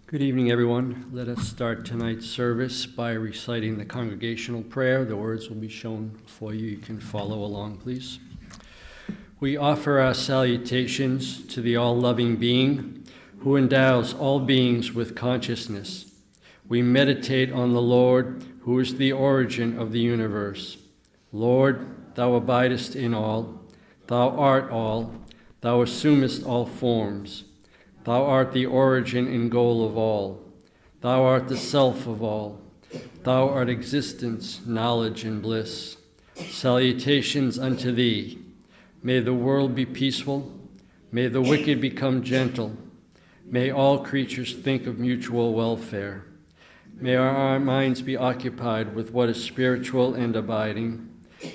Good evening, everyone. Let us start tonight's service by reciting the congregational prayer. The words will be shown for you. You can follow along, please. We offer our salutations to the all-loving being who endows all beings with consciousness. We meditate on the Lord, who is the origin of the universe. Lord, thou abidest in all. Thou art all. Thou assumest all forms. Thou art the origin and goal of all. Thou art the self of all. Thou art existence, knowledge, and bliss. Salutations unto thee. May the world be peaceful. May the wicked become gentle. May all creatures think of mutual welfare. May our minds be occupied with what is spiritual and abiding.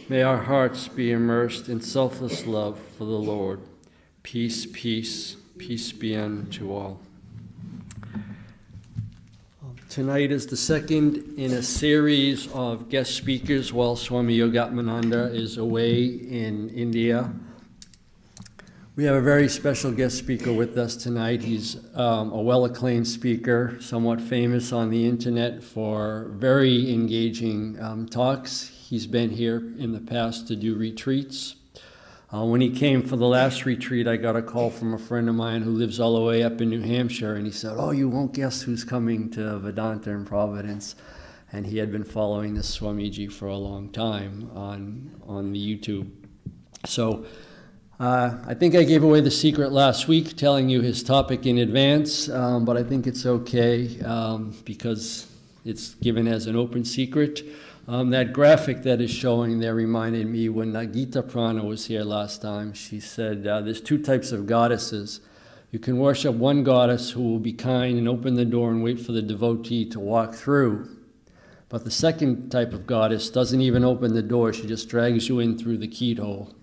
May our hearts be immersed in selfless love for the Lord. Peace, peace. Peace be unto all. Tonight is the second in a series of guest speakers while Swami Yogatmananda is away in India. We have a very special guest speaker with us tonight. He's a well-acclaimed speaker, somewhat famous on the internet for very engaging talks. He's been here in the past to do retreats. When he came for the last retreat, I got a call from a friend of mine who lives all the way up in New Hampshire, and he said, "Oh, you won't guess who's coming to Vedanta in Providence." And he had been following this Swamiji for a long time on the YouTube. So I think I gave away the secret last week, telling you his topic in advance, but I think it's okay because it's given as an open secret. That graphic that is showing there reminded me when Gita Prana was here last time. She said there's two types of goddesses. You can worship one goddess who will be kind and open the door and wait for the devotee to walk through. But the second type of goddess doesn't even open the door. She just drags you in through the keyhole.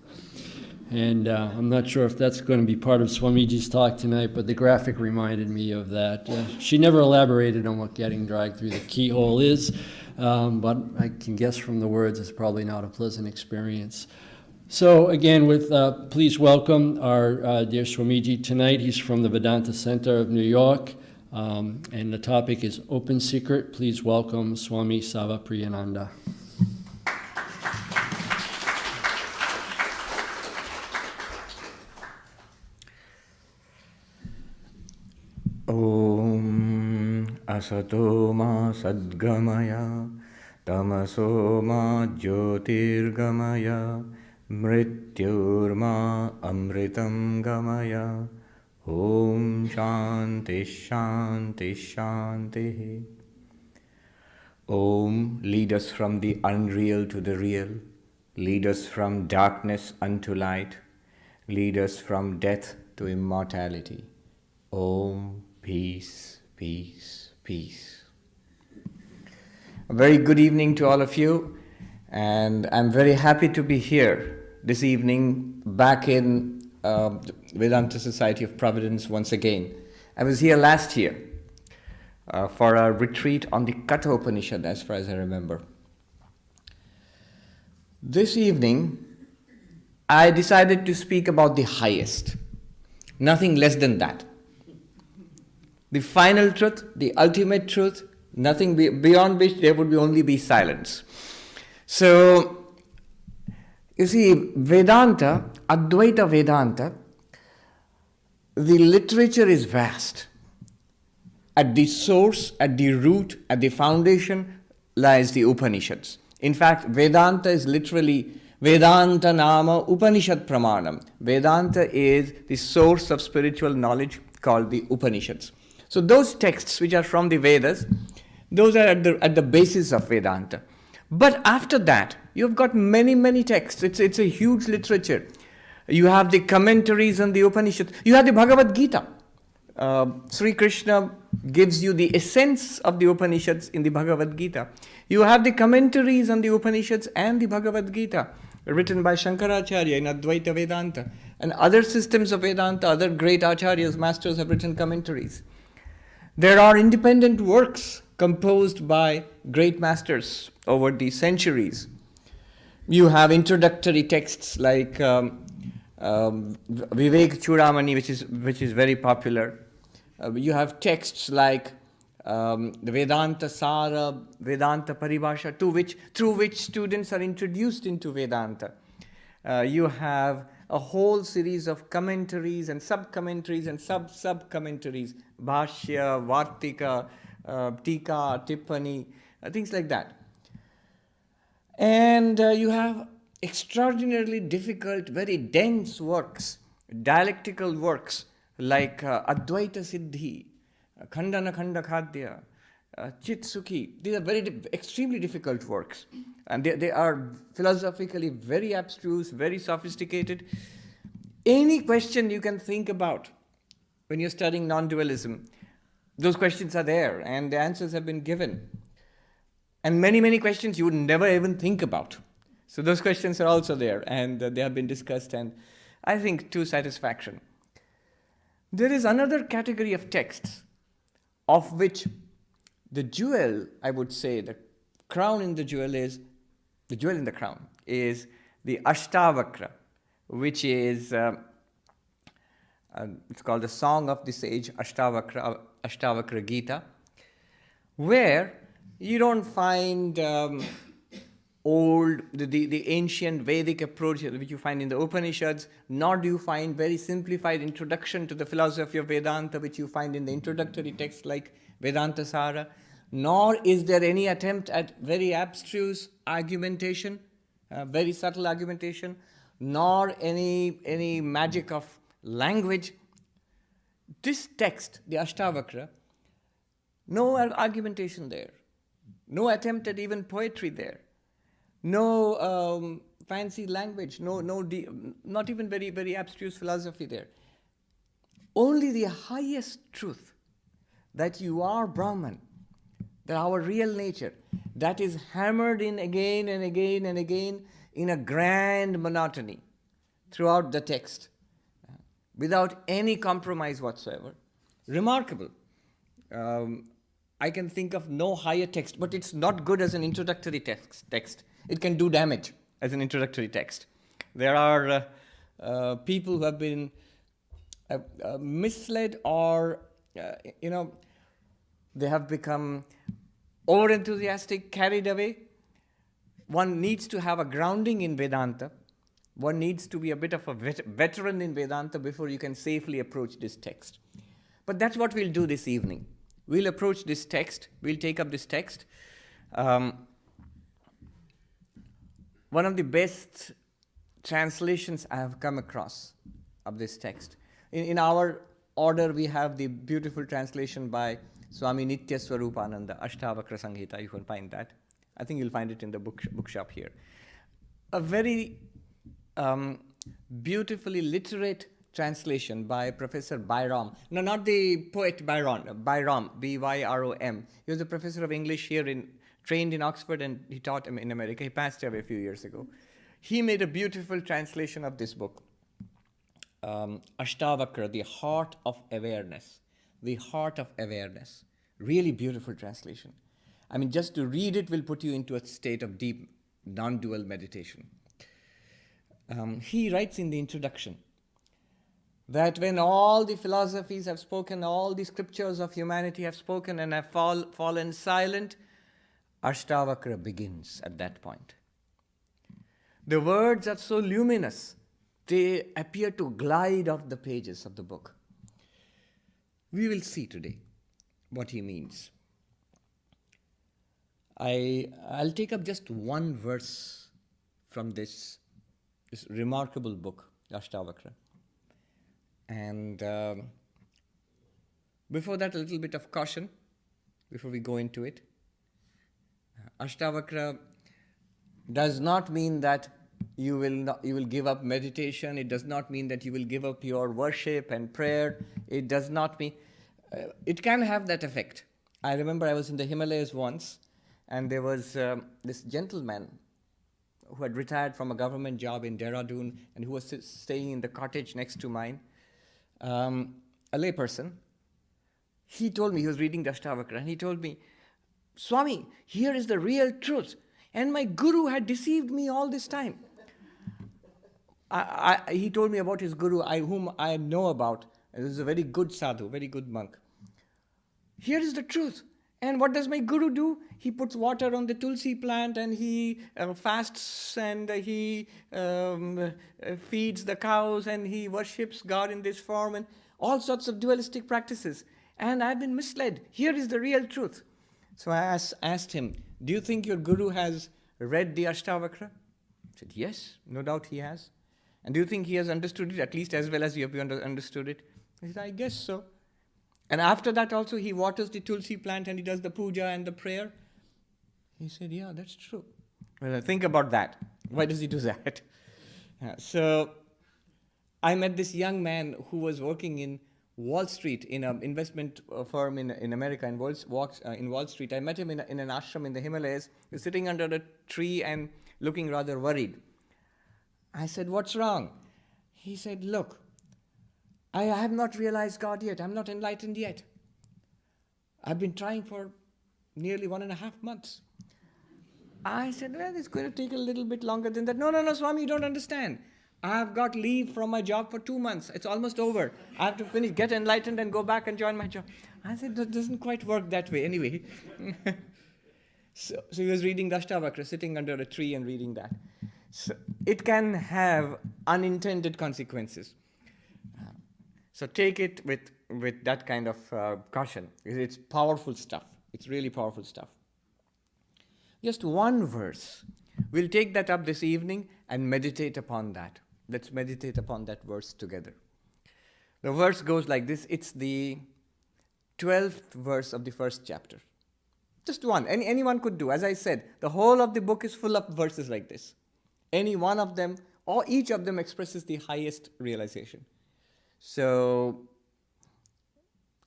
And I'm not sure if that's going to be part of Swamiji's talk tonight, but the graphic reminded me of that. She never elaborated on what getting dragged through the keyhole is, but I can guess from the words it's probably not a pleasant experience. So again, please welcome our dear Swamiji tonight. He's from the Vedanta Center of New York, and the topic is Open Secret. Please welcome Swami Sarvapriyananda. Om Asato Ma Sadgamaya Tamaso Ma Jyotirgamaya Mrityurma Amritam Gamaya Om Shanti Shanti Shanti. Om, lead us from the unreal to the real, lead us from darkness unto light, lead us from death to immortality. Om, peace, peace, peace. A very good evening to all of you, and I'm very happy to be here this evening back in Vedanta Society of Providence once again. I was here last year for a retreat on the Katha Upanishad, as far as I remember. This evening, I decided to speak about the highest, nothing less than that. The final truth, the ultimate truth, nothing beyond which there would only be silence. So, you see, Vedanta, Advaita Vedanta, the literature is vast. At the source, at the root, at the foundation lies the Upanishads. In fact, Vedanta is literally Vedanta Nama Upanishad Pramanam. Vedanta is the source of spiritual knowledge called the Upanishads. So those texts which are from the Vedas, those are at the basis of Vedanta. But after that, you've got many, many texts. It's a huge literature. You have the commentaries on the Upanishads. You have the Bhagavad Gita. Sri Krishna gives you the essence of the Upanishads in the Bhagavad Gita. You have the commentaries on the Upanishads and the Bhagavad Gita, written by Shankaracharya in Advaita Vedanta. And other systems of Vedanta, other great acharyas, masters have written commentaries. There are independent works composed by great masters over the centuries. You have introductory texts like Vivek Chudamani, which is very popular. You have texts like the Vedanta Sara, Vedanta Paribhasha, through which students are introduced into Vedanta. You have a whole series of commentaries and sub-commentaries and sub-sub-commentaries, Bhashya, Vartika, Tika, Tippani, things like that. And you have extraordinarily difficult, very dense works, dialectical works like Advaita Siddhi, Khandana Khanda Khadya, Chit Sukhi. These are very extremely difficult works. And they are philosophically very abstruse, very sophisticated. Any question you can think about when you're studying non-dualism, those questions are there and the answers have been given. And many, many questions you would never even think about. So those questions are also there and they have been discussed and I think to satisfaction. There is another category of texts of which the jewel, I would say, the crown in the jewel is, the jewel in the crown is the Ashtavakra, which is, it's called the Song of the Sage, Ashtavakra Gita, where you don't find the ancient Vedic approach which you find in the Upanishads, nor do you find very simplified introduction to the philosophy of Vedanta which you find in the introductory text like Vedanta Sara, nor is there any attempt at very abstruse argumentation, very subtle argumentation, nor any magic of language. This text, the Ashtavakra, no argumentation there. No attempt at even poetry there. No fancy language. Not even very, very abstruse philosophy there. Only the highest truth that you are Brahman, that our real nature, that is hammered in again and again and again in a grand monotony throughout the text, without any compromise whatsoever. Remarkable. I can think of no higher text, but it's not good as an introductory text. It can do damage as an introductory text. There are people who have been misled or, they have become over-enthusiastic, carried away. One needs to have a grounding in Vedanta. One needs to be a bit of a veteran in Vedanta before you can safely approach this text. But that's what we'll do this evening. We'll approach this text, we'll take up this text. One of the best translations I have come across of this text. In our order, we have the beautiful translation by Swami Nitya Swarupananda, Ashtavakra Sanghita, you can find that. I think you'll find it in the bookshop here. A very beautifully literate translation by Professor Byrom. No, not the poet Byron, Byrom, B-Y-R-O-M. He was a professor of English here, trained in Oxford, and he taught in America. He passed away a few years ago. He made a beautiful translation of this book, Ashtavakra, the heart of awareness. The heart of awareness. Really beautiful translation. I mean, just to read it will put you into a state of deep, non-dual meditation. He writes in the introduction that when all the philosophies have spoken, all the scriptures of humanity have spoken and have fallen silent, Ashtavakra begins at that point. The words are so luminous, they appear to glide off the pages of the book. We will see today what he means. I'll take up just one verse from this remarkable book, Ashtavakra. And before that, a little bit of caution before we go into it. Ashtavakra does not mean that you will give up meditation. It does not mean that you will give up your worship and prayer. It does not mean... it can have that effect. I remember I was in the Himalayas once, and there was this gentleman who had retired from a government job in Dehradun and who was staying in the cottage next to mine, a layperson. He told me, he was reading the Ashtavakra, and he told me, Swami, here is the real truth. And my guru had deceived me all this time. He told me about his guru, whom I know about. He was a very good sadhu, very good monk. Here is the truth. And what does my guru do? He puts water on the tulsi plant and he fasts and he feeds the cows and he worships God in this form and all sorts of dualistic practices. And I've been misled. Here is the real truth. So I asked him, do you think your guru has read the Ashtavakra? He said, yes, no doubt he has. And do you think he has understood it at least as well as you have understood it? I said, I guess so. And after that also he waters the tulsi plant and he does the puja and the prayer. He said, yeah, that's true. Well, think about that. Why does he do that? So I met this young man who was working in Wall Street, in an investment firm in America, in Wall Street. I met him in an ashram in the Himalayas. He was sitting under a tree and looking rather worried. I said, what's wrong? He said, look, I have not realized God yet. I'm not enlightened yet. I've been trying for nearly 1.5 months. I said, well, it's going to take a little bit longer than that. No, Swami, you don't understand. I've got leave from my job for 2 months. It's almost over. I have to finish, get enlightened and go back and join my job. I said, that doesn't quite work that way anyway. So he was reading the Ashtavakra, sitting under a tree and reading that. So it can have unintended consequences. So take it with that kind of caution. It's powerful stuff. It's really powerful stuff. Just one verse. We'll take that up this evening and meditate upon that. Let's meditate upon that verse together. The verse goes like this. It's the 12th verse of the first chapter. Just one. Anyone could do. As I said, the whole of the book is full of verses like this. Any one of them, or each of them expresses the highest realization. So,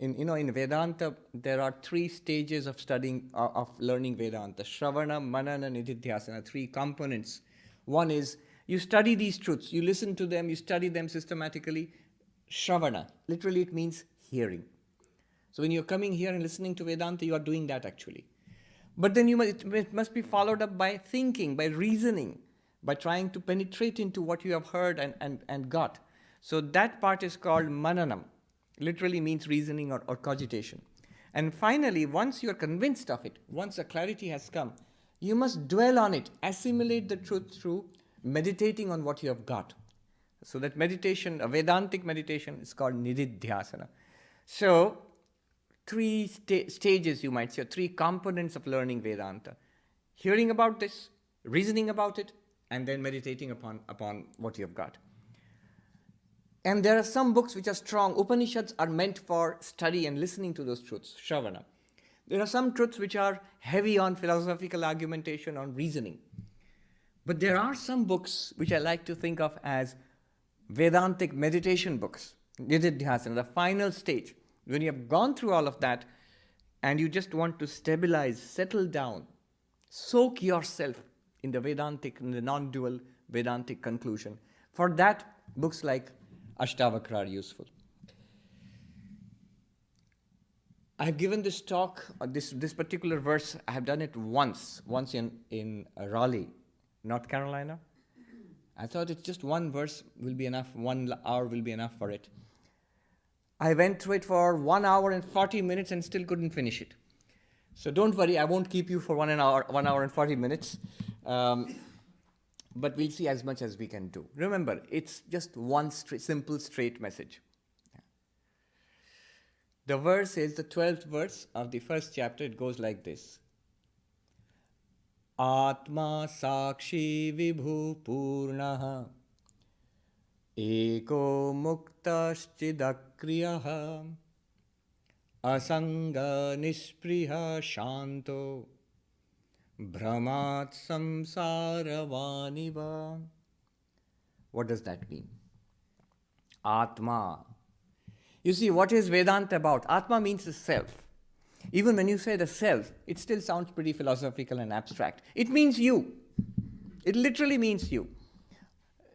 in Vedanta, there are 3 stages of studying, of learning Vedanta. Shravana, Manana, Nididhyasana, 3 components. One is, you study these truths, you listen to them, you study them systematically. Shravana, literally it means hearing. So when you're coming here and listening to Vedanta, you are doing that actually. But then it must be followed up by thinking, by reasoning, by trying to penetrate into what you have heard and got. So that part is called mananam. Literally means reasoning or cogitation. And finally, once you are convinced of it, once a clarity has come, you must dwell on it, assimilate the truth through meditating on what you have got. So that meditation, a Vedantic meditation, is called Nididhyasana. So 3 stages, you might say, 3 components of learning Vedanta. Hearing about this, reasoning about it, and then meditating upon what you have got. And there are some books which are strong. Upanishads are meant for study and listening to those truths, Shravana. There are some truths which are heavy on philosophical argumentation, on reasoning. But there are some books which I like to think of as Vedantic meditation books, Nididhyasana, the final stage. When you have gone through all of that and you just want to stabilize, settle down, soak yourself in the Vedantic, in the non-dual Vedantic conclusion. For that, books like Ashtavakra are useful. I have given this talk, this particular verse, I have done it once in Raleigh, North Carolina. I thought it's just one verse will be enough, 1 hour will be enough for it. I went through it for 1 hour and 40 minutes and still couldn't finish it. So don't worry, I won't keep you for 1 hour and 40 minutes. But we'll see as much as we can do. Remember, it's just one simple, straight message. The verse is the 12th verse of the first chapter. It goes like this. Atma sakshi vibhu purnaha eko muktaschidakriyaha asanga nispriha shanto Brahmat samsara vaniva. What does that mean? Atma. You see, what is Vedanta about? Atma means the self. Even when you say the self, it still sounds pretty philosophical and abstract. It means you. It literally means you.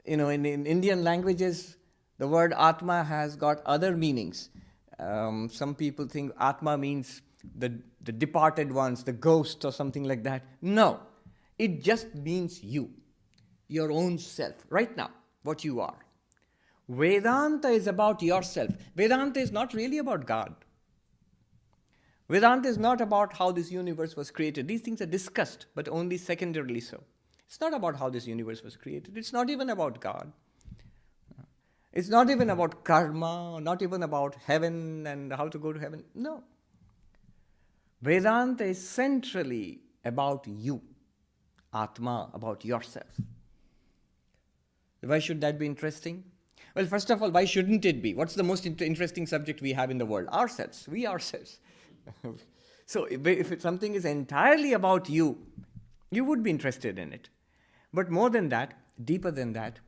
In Indian languages, the word Atma has got other meanings. Some people think Atma means the departed ones, the ghost or something like that. No, it just means you, your own self, right now, what you are. Vedanta is about yourself. Vedanta is not really about God. Vedanta is not about how this universe was created. These things are discussed, but only secondarily so. It's not about how this universe was created. It's not even about God. It's not even about karma, not even about heaven and how to go to heaven. No. Vedanta is centrally about you, Atma, about yourself. Why should that be interesting? Well, first of all, why shouldn't it be? What's the most interesting subject we have in the world? Ourselves. We ourselves. So if something is entirely about you, you would be interested in it. But more than that, deeper than that,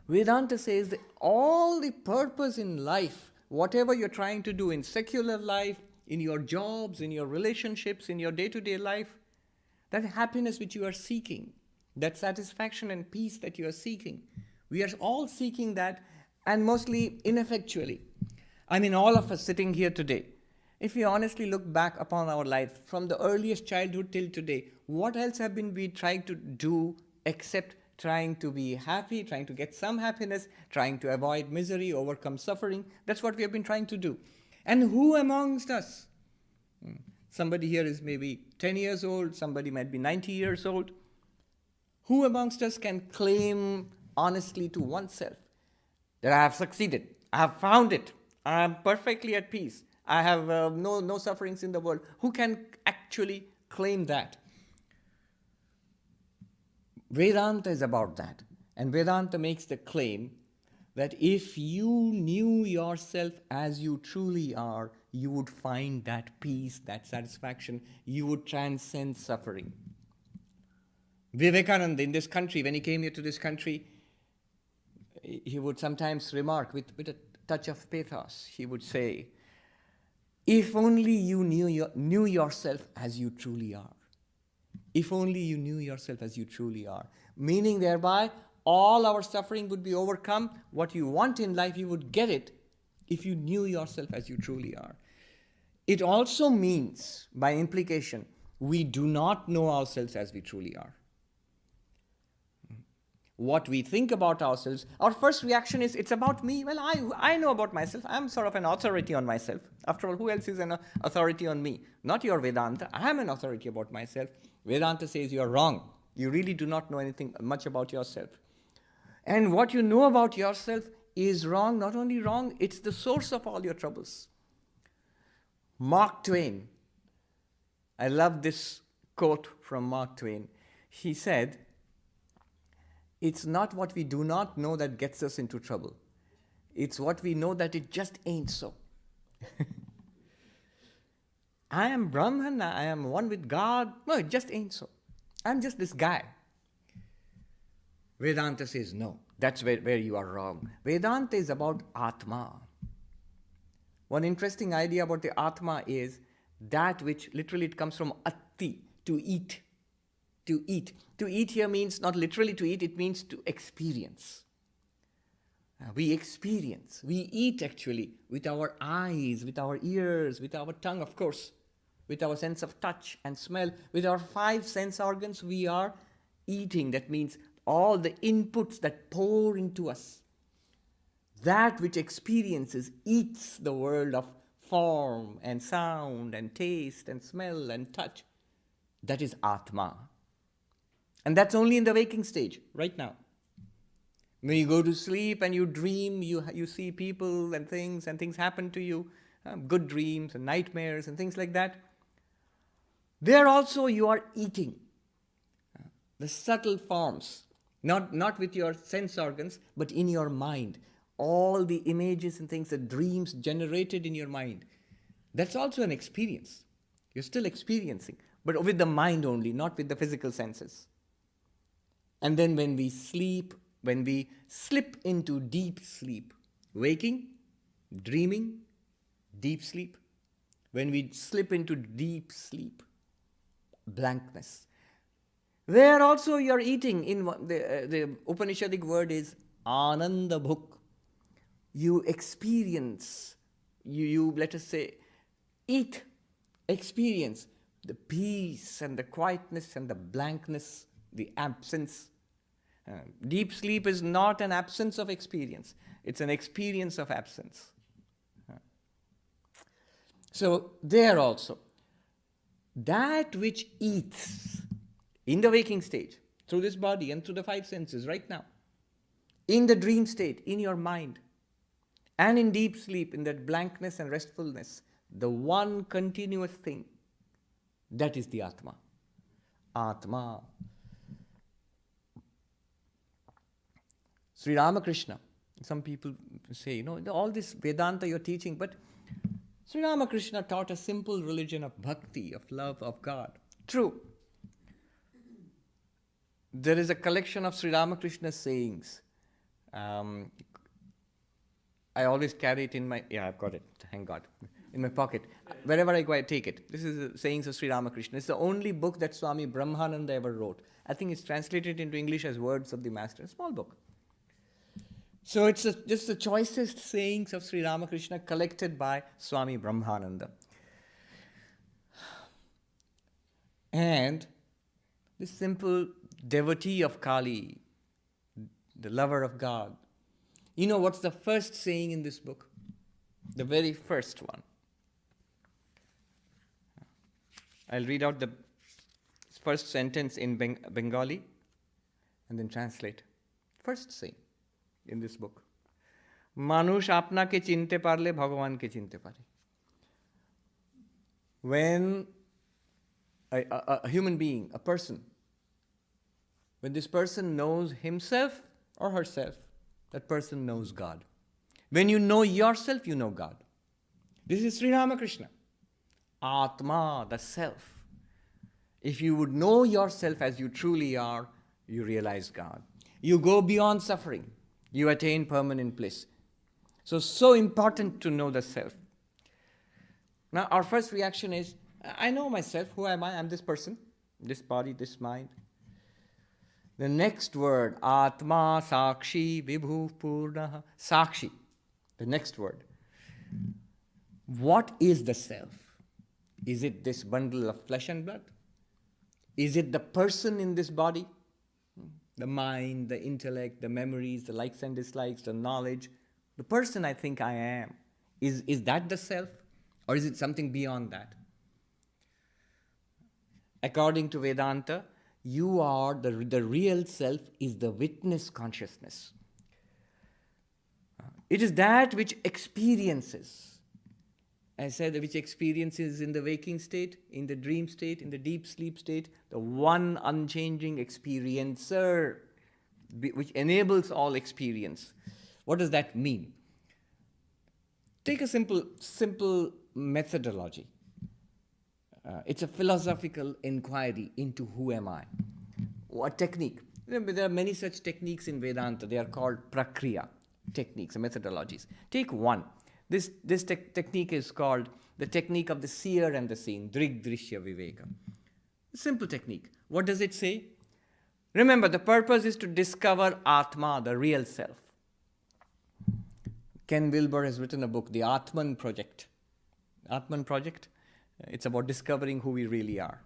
Vedanta says that all the purpose in life, whatever you're trying to do in secular life, in your jobs, in your relationships, in your day-to-day life, that happiness which you are seeking, that satisfaction and peace that you are seeking, we are all seeking that, and mostly ineffectually. I mean, all of us sitting here today, if we honestly look back upon our life, from the earliest childhood till today, what else have we trying to do except trying to be happy, trying to get some happiness, trying to avoid misery, overcome suffering? That's what we have been trying to do. And who amongst us? Somebody here is maybe 10 years old, somebody might be 90 years old. Who amongst us can claim honestly to oneself that I have succeeded, I have found it, I am perfectly at peace, I have no sufferings in the world? Who can actually claim that? Vedanta is about that. And Vedanta makes the claim that if you knew yourself as you truly are, you would find that peace, that satisfaction, you would transcend suffering. Vivekananda in this country, when he came here to this country, he would sometimes remark with a touch of pathos, he would say, if only you knew yourself as you truly are. If only you knew yourself as you truly are. Meaning thereby, all our suffering would be overcome. What you want in life, you would get it if you knew yourself as you truly are. It also means, by implication, we do not know ourselves as we truly are. What we think about ourselves, our first reaction is, it's about me. Well, I know about myself. I'm sort of an authority on myself. After all, who else is an authority on me? Not your Vedanta. I am an authority about myself. Vedanta says you're wrong. You really do not know anything much about yourself. And what you know about yourself is wrong. Not only wrong, it's the source of all your troubles. Mark Twain. I love this quote from Mark Twain. He said, it's not what we do not know that gets us into trouble. It's what we know that it just ain't so. I am Brahman, I am one with God. No, it just ain't so. I'm just this guy. Vedanta says, no, that's where you are wrong. Vedanta is about Atma. One interesting idea about the Atma is that which literally it comes from atti, to eat. To eat. To eat here means not literally to eat, it means to experience. We experience. We eat actually with our eyes, with our ears, with our tongue, of course, with our sense of touch and smell. With our 5 sense organs, we are eating. That means all the inputs that pour into us. That which experiences, eats the world of form and sound and taste and smell and touch. That is Atma. And that's only in the waking stage, right now. When you go to sleep and you dream, you see people and things happen to you, good dreams and nightmares and things like that. There also you are eating the subtle forms, not with your sense organs, but in your mind. All the images and things, the dreams generated in your mind. That's also an experience. You're still experiencing, but with the mind only, not with the physical senses. And then when we sleep, when we slip into deep sleep, waking, dreaming, deep sleep, when we slip into deep sleep, blankness, there also you're eating. In the Upanishadic word is Ananda Bhuk. You experience, you let us say, eat, experience the peace and the quietness and the blankness, the absence. Deep sleep is not an absence of experience. It's an experience of absence. So there also, that which eats in the waking state, through this body and through the five senses right now, in the dream state, in your mind, and in deep sleep, in that blankness and restfulness, the one continuous thing, that is the Atma. Atma. Sri Ramakrishna, some people say, all this Vedanta you're teaching, but Sri Ramakrishna taught a simple religion of bhakti, of love of God. True. There is a collection of Sri Ramakrishna's sayings. I always carry it in my, I've got it, thank God, in my pocket. Wherever I go, I take it. This is the sayings of Sri Ramakrishna. It's the only book that Swami Brahmananda ever wrote. I think it's translated into English as Words of the Master, a small book. So it's just the choicest sayings of Sri Ramakrishna collected by Swami Brahmananda. And this simple devotee of Kali, the lover of God, you know what's the first saying in this book? The very first one. I'll read out the first sentence in Bengali and then translate. First saying in this book. Manush apnake chinte parle bhagavanke chinte pare. When a human being, a person, when this person knows himself or herself, that person knows God. When you know yourself, you know God. This is Sri Ramakrishna. Atma, the self. If you would know yourself as you truly are, you realize God. You go beyond suffering. You attain permanent bliss. So important to know the self. Now, our first reaction is, I know myself. Who am I? I'm this person, this body, this mind. The next word, Atma, Sakshi, Vibhu, Purnaha, Sakshi. The next word. What is the self? Is it this bundle of flesh and blood? Is it the person in this body? The mind, the intellect, the memories, the likes and dislikes, the knowledge. The person I think I am. Is that the self? Or is it something beyond that? According to Vedanta, you are, the real self is the witness consciousness. It is that which experiences. I said which experiences in the waking state, in the dream state, in the deep sleep state, the one unchanging experiencer which enables all experience. What does that mean? Take a simple methodology. It's a philosophical inquiry into who am I. What technique? There are many such techniques in Vedanta. They are called prakriya techniques, methodologies. Take one. This technique is called the technique of the seer and the seen, drig drishya viveka. Simple technique. What does it say? Remember, the purpose is to discover Atma, the real self. Ken Wilber has written a book, the Atman Project. Atman Project. It's about discovering who we really are.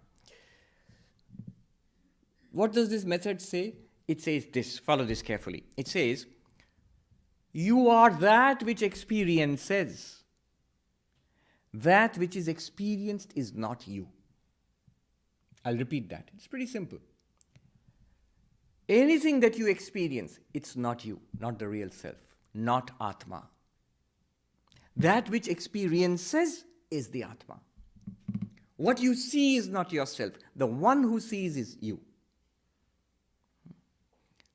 What does this method say? It says this, follow this carefully. It says, you are that which experiences. That which is experienced is not you. I'll repeat that. It's pretty simple. Anything that you experience, it's not you, not the real self, not Atma. That which experiences is the Atma. What you see is not yourself. The one who sees is you.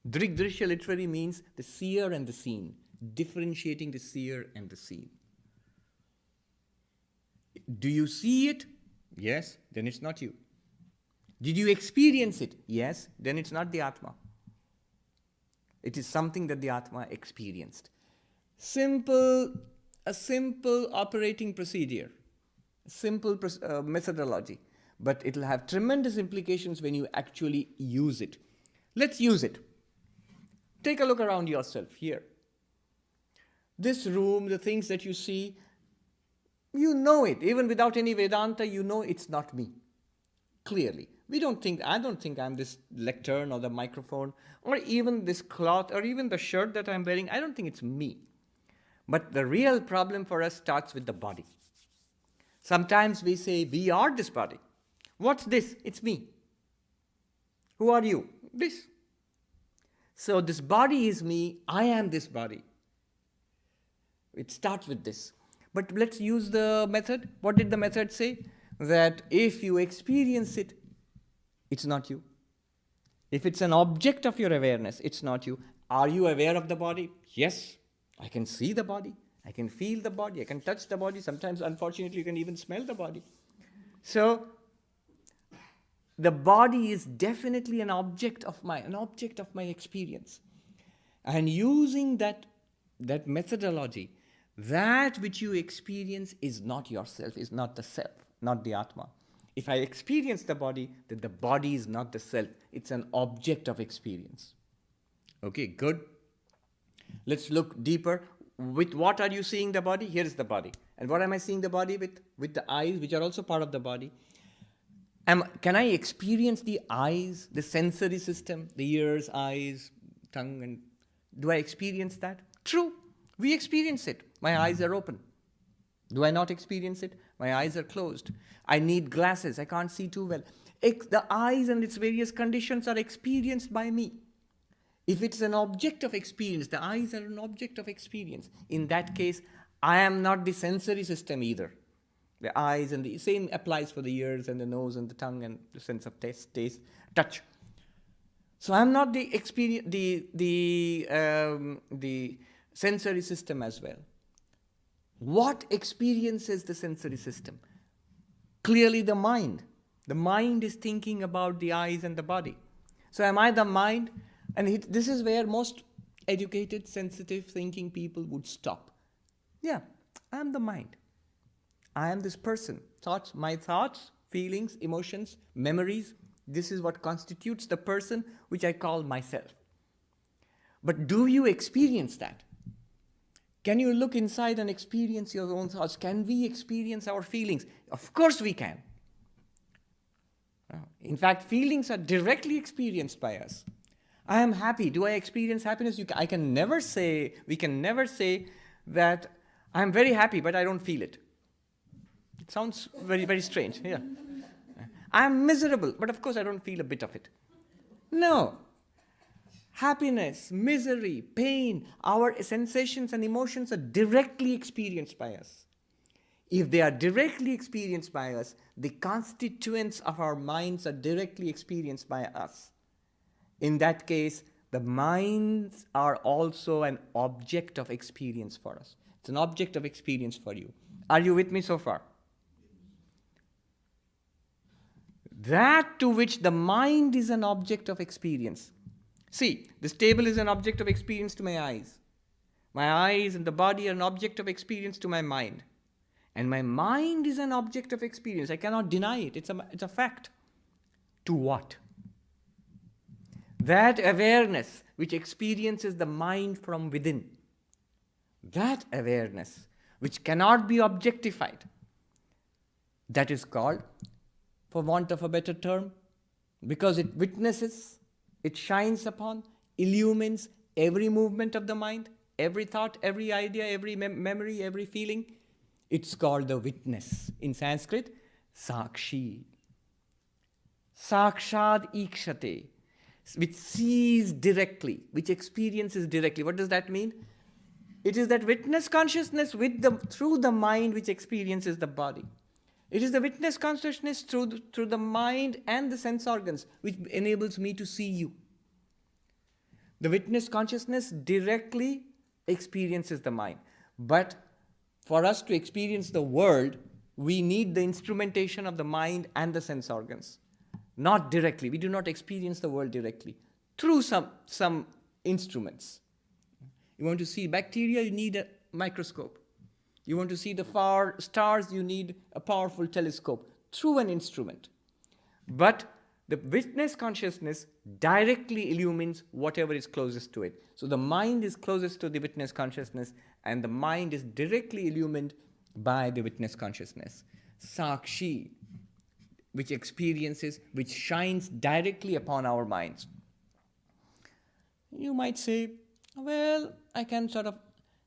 Drig drishya literally means the seer and the seen, differentiating the seer and the seen. Do you see it? Yes, then it's not you. Did you experience it? Yes, then it's not the Atma. It is something that the Atma experienced. A simple operating procedure. Simple methodology, but it will have tremendous implications when you actually use it. Let's use it. Take a look around yourself here. This room, the things that you see, you know it. Even without any Vedanta, you know it's not me. Clearly. I don't think I'm this lectern or the microphone or even this cloth or even the shirt that I'm wearing. I don't think it's me. But the real problem for us starts with the body. Sometimes we say, we are this body. What's this? It's me. Who are you? This. So this body is me, I am this body. It starts with this. But let's use the method. What did the method say? That if you experience it, it's not you. If it's an object of your awareness, it's not you. Are you aware of the body? Yes. I can see the body. I can feel the body. I can touch the body. Sometimes, unfortunately, you can even smell the body. So, the body is definitely an object of my experience. And using that methodology, that which you experience is not yourself, is not the self, not the Atma. If I experience the body, then the body is not the self. It's an object of experience. Okay, good. Let's look deeper. With what are you seeing the body? Here is the body. And what am I seeing the body with? With the eyes, which are also part of the body. Can I experience the eyes, the sensory system, the ears, eyes, tongue, and do I experience that? True. We experience it. My eyes are open. Do I not experience it? My eyes are closed. I need glasses. I can't see too well. The eyes and its various conditions are experienced by me. If it's an object of experience, the eyes are an object of experience. In that case, I am not the sensory system either. The eyes and the same applies for the ears and the nose and the tongue and the sense of taste, touch. So I'm not the experience, the sensory system as well. What experiences the sensory system? Clearly the mind. The mind is thinking about the eyes and the body. So am I the mind? And this is where most educated, sensitive, thinking people would stop. Yeah, I am the mind. I am this person. My thoughts, feelings, emotions, memories, this is what constitutes the person which I call myself. But do you experience that? Can you look inside and experience your own thoughts? Can we experience our feelings? Of course we can. In fact, feelings are directly experienced by us. I am happy. Do I experience happiness? We can never say that I am very happy, but I don't feel it. It sounds very, very strange. Yeah. I am miserable, but of course I don't feel a bit of it. No. Happiness, misery, pain, our sensations and emotions are directly experienced by us. If they are directly experienced by us, the constituents of our minds are directly experienced by us. In that case, the minds are also an object of experience for us. It's an object of experience for you. Are you with me so far? That to which the mind is an object of experience. See, this table is an object of experience to my eyes. My eyes and the body are an object of experience to my mind. And my mind is an object of experience. I cannot deny it. It's a fact. To what? That awareness which experiences the mind from within. That awareness which cannot be objectified. That is called, for want of a better term, because it witnesses, it shines upon, illumines every movement of the mind, every thought, every idea, every memory, every feeling. It's called the witness. In Sanskrit, Sakshi. Sakshad ikshate, which sees directly, which experiences directly. What does that mean? It is that witness consciousness through the mind which experiences the body. It is the witness consciousness through the mind and the sense organs which enables me to see you. The witness consciousness directly experiences the mind. But for us to experience the world, we need the instrumentation of the mind and the sense organs. Not directly. We do not experience the world directly. Through some instruments. You want to see bacteria, you need a microscope. You want to see the far stars, you need a powerful telescope. Through an instrument. But the witness consciousness directly illumines whatever is closest to it. So the mind is closest to the witness consciousness and the mind is directly illumined by the witness consciousness. Sakshi, which shines directly upon our minds. You might say, well, I can sort of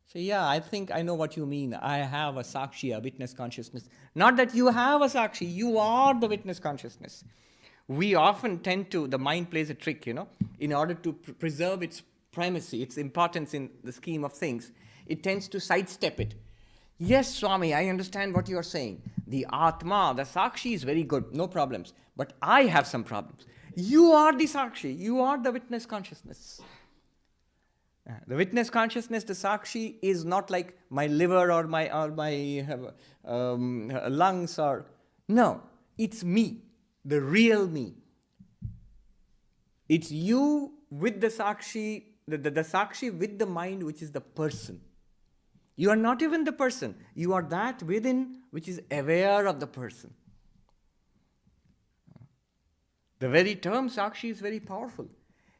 So yeah, I think I know what you mean. I have a sakshi, a witness consciousness. Not that you have a sakshi, you are the witness consciousness. We often tend to, the mind plays a trick, in order to preserve its primacy, its importance in the scheme of things, it tends to sidestep it. Yes, Swami, I understand what you are saying. The Atma, the Sakshi is very good, no problems. But I have some problems. You are the Sakshi, you are the witness consciousness. The witness consciousness, the Sakshi, is not like my liver or my lungs or... No, it's me, the real me. It's you with the Sakshi, the Sakshi with the mind, which is the person. You are not even the person. You are that within which is aware of the person. The very term Sakshi is very powerful.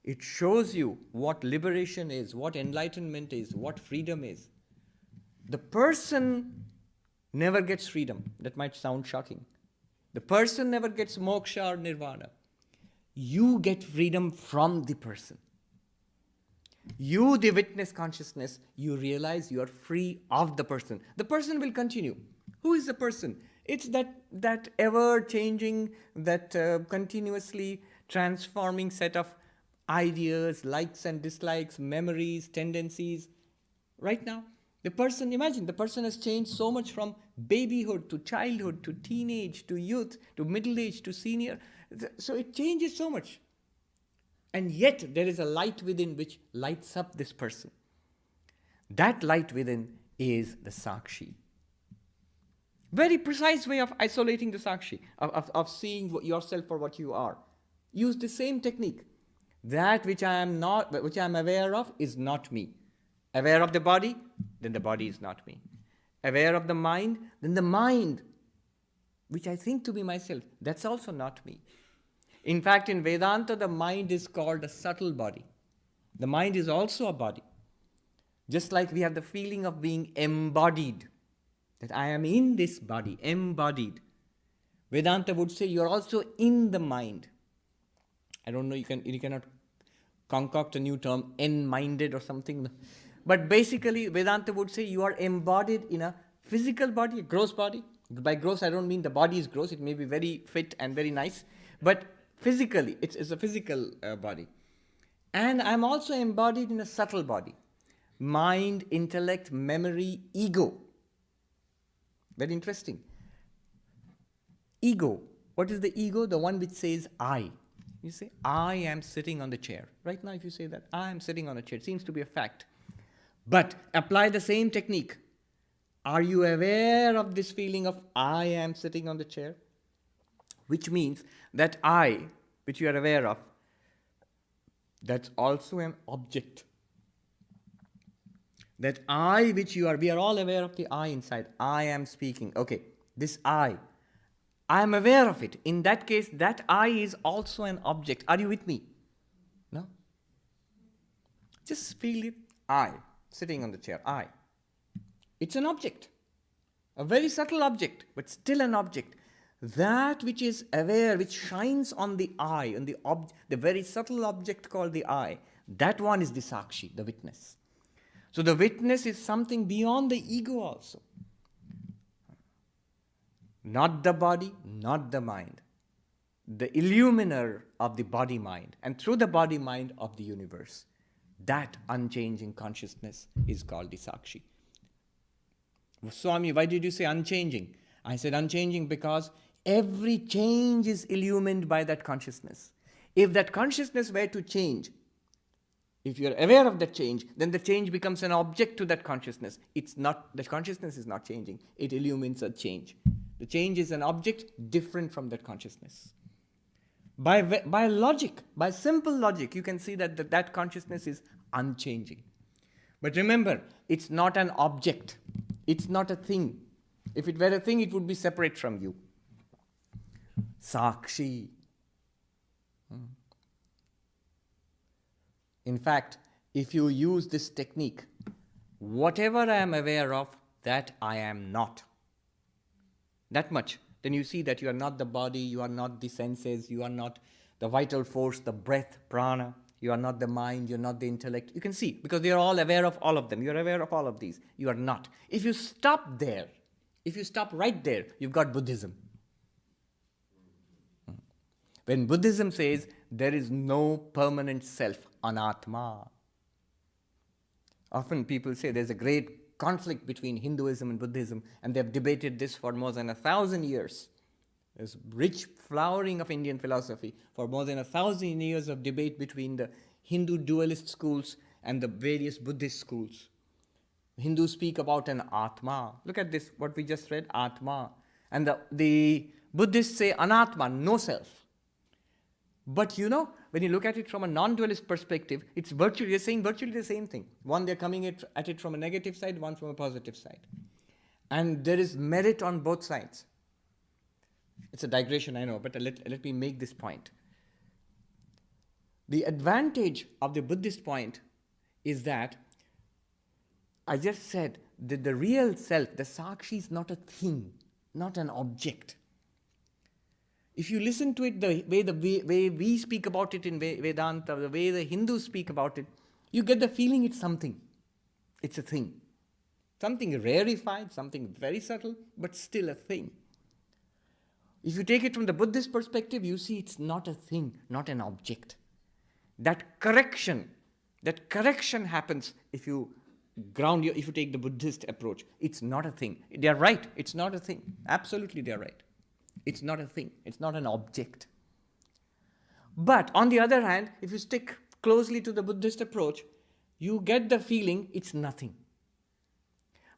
It shows you what liberation is, what enlightenment is, what freedom is. The person never gets freedom. That might sound shocking. The person never gets moksha or nirvana. You get freedom from the person. You, the witness consciousness, you realize you are free of the person. The person will continue. Who is the person? It's that ever-changing, that continuously transforming set of ideas, likes and dislikes, memories, tendencies. Right now, the person, imagine, the person has changed so much from babyhood to childhood to teenage to youth to middle age to senior. So it changes so much. And yet there is a light within which lights up this person. That light within is the Sakshi. Very precise way of isolating the Sakshi, of seeing yourself for what you are. Use the same technique. That which I am not, which I am aware of, is not me. Aware of the body, then the body is not me. Aware of the mind, then the mind, which I think to be myself, that's also not me. In fact, in Vedanta, the mind is called a subtle body. The mind is also a body. Just like we have the feeling of being embodied, that I am in this body, embodied. Vedanta would say you are also in the mind. I don't know, you cannot concoct a new term, en-minded or something. But basically, Vedanta would say you are embodied in a physical body, a gross body. By gross, I don't mean the body is gross. It may be very fit and very nice. But physically, it's a physical body. And I'm also embodied in a subtle body. Mind, intellect, memory, ego. Very interesting. Ego. What is the ego? The one which says I. You say, I am sitting on the chair. Right now, if you say that, I am sitting on a chair, it seems to be a fact. But apply the same technique. Are you aware of this feeling of I am sitting on the chair? Which means that I, which you are aware of, that's also an object. That I, which you are, we are all aware of the I inside. I am speaking. Okay, this I am aware of it. In that case, that I is also an object. Are you with me? No? Just feel it. I, sitting on the chair. I. It's an object. A very subtle object, but still an object. That which is aware, which shines on the I, on the very subtle object called the I, that one is the Sakshi, the witness. So the witness is something beyond the ego also. Not the body, not the mind. The illuminer of the body-mind, and through the body-mind of the universe. That unchanging consciousness is called the Sakshi. Swami, why did you say unchanging? I said unchanging because every change is illumined by that consciousness. If that consciousness were to change, if you are aware of that change, then the change becomes an object to that consciousness. It's not, the consciousness is not changing. It illumines a change. The change is an object different from that consciousness. By logic, by simple logic, you can see that that consciousness is unchanging. But remember, it's not an object. It's not a thing. If it were a thing, it would be separate from you. Sakshi. In fact, if you use this technique, whatever I am aware of, that I am not. That much. Then you see that you are not the body, you are not the senses, you are not the vital force, the breath, prana. You are not the mind, you're not the intellect. You can see, because they are all aware of all of them. You're aware of all of these. You are not. If you stop there, if you stop right there, you've got Buddhism. When Buddhism says there is no permanent self, anatma. Often people say there's a great conflict between Hinduism and Buddhism, and they've debated this for more than 1,000 years. There's rich flowering of Indian philosophy for more than 1,000 years of debate between the Hindu dualist schools and the various Buddhist schools. Hindus speak about an Atma. Look at this, what we just read, Atma. And the Buddhists say anatma, no self. But when you look at it from a non-dualist perspective, they're saying virtually the same thing. One, they're coming at it from a negative side, one from a positive side. And there is merit on both sides. It's a digression, I know, but let me make this point. The advantage of the Buddhist point is that I just said that the real self, the Sakshi, is not a thing, not an object. If you listen to it the way we speak about it in Vedanta, the way the Hindus speak about it, you get the feeling it's something. It's a thing. Something rarefied, something very subtle, but still a thing. If you take it from the Buddhist perspective, you see it's not a thing, not an object. That correction happens if you if you take the Buddhist approach. It's not a thing. They are right. It's not a thing. Absolutely, they are right. It's not a thing. It's not an object. But on the other hand, if you stick closely to the Buddhist approach, you get the feeling it's nothing.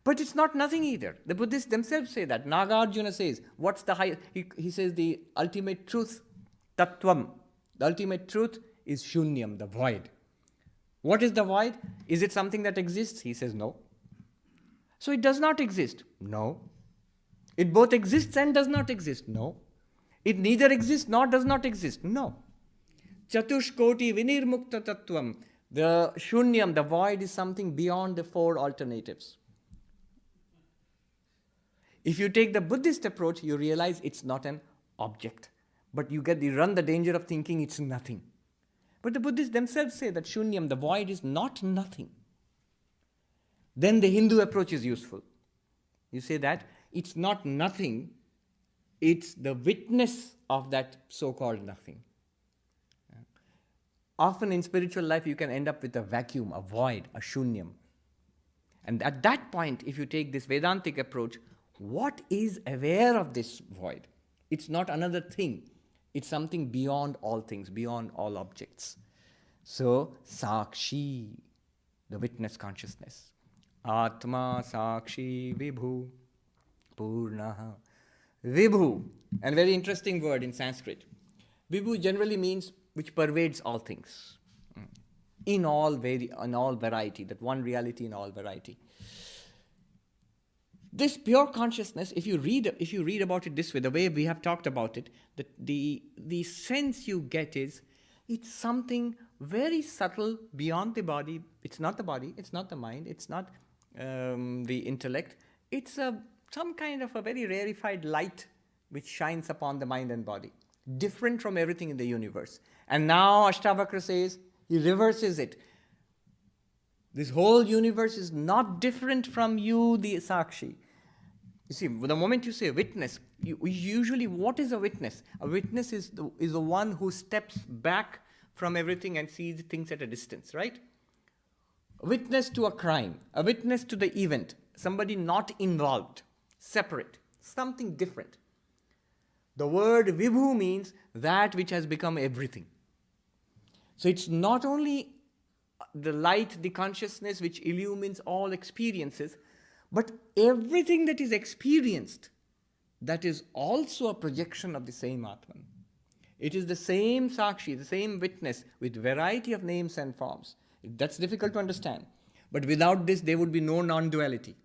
But it's not nothing either. The Buddhists themselves say that. Nagarjuna says, what's the highest? He says the ultimate truth, tattvam. The ultimate truth is shunyam, the void. What is the void? Is it something that exists? He says no. So it does not exist? No. It both exists and does not exist? No. It neither exists nor does not exist? No. Chatushkoti vinirmukta tattvam. The shunyam, the void, is something beyond the four alternatives. If you take the Buddhist approach, you realize it's not an object. But you run the danger of thinking it's nothing. But the Buddhists themselves say that shunyam, the void, is not nothing. Then the Hindu approach is useful. You say that it's not nothing, it's the witness of that so-called nothing. Often in spiritual life you can end up with a vacuum, a void, a shunyam. And at that point, if you take this Vedantic approach, what is aware of this void? It's not another thing. It's something beyond all things, beyond all objects. So, Sakshi, the witness consciousness. Atma Sakshi Vibhu Purnaha. Vibhu, and very interesting word in Sanskrit. Vibhu generally means which pervades all things. In all variety, that one reality in all variety. This pure consciousness, if you read about it this way, the way we have talked about it, the sense you get is it's something very subtle beyond the body. It's not the body, it's not the mind, it's not the intellect. It's some kind of a very rarefied light which shines upon the mind and body, different from everything in the universe. And now Ashtavakra says, he reverses it. This whole universe is not different from you, the Sakshi. You see, the moment you say witness, usually what is a witness? A witness is the one who steps back from everything and sees things at a distance, right? A witness to a crime, a witness to the event, somebody not involved, separate, something different. The word vibhu means that which has become everything. So it's not only the light, the consciousness which illumines all experiences, but everything that is experienced, that is also a projection of the same Atman. It is the same Sakshi, the same witness with variety of names and forms. That's difficult to understand. But without this, there would be no non-duality.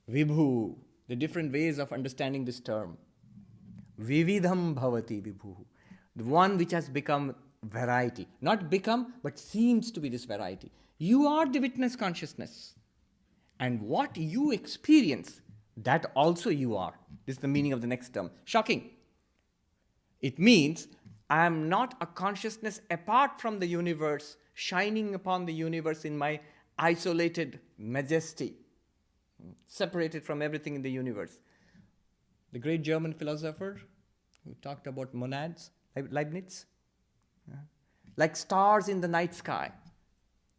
Vibhu, the different ways of understanding this term. Vividham bhavati vibhu. The one which has become variety. Not become, but seems to be this variety. You are the witness consciousness. And what you experience, that also you are. This is the meaning of the next term. Shocking. It means I am not a consciousness apart from the universe, shining upon the universe in my isolated majesty, separated from everything in the universe. The great German philosopher who talked about monads, Leibniz, like stars in the night sky,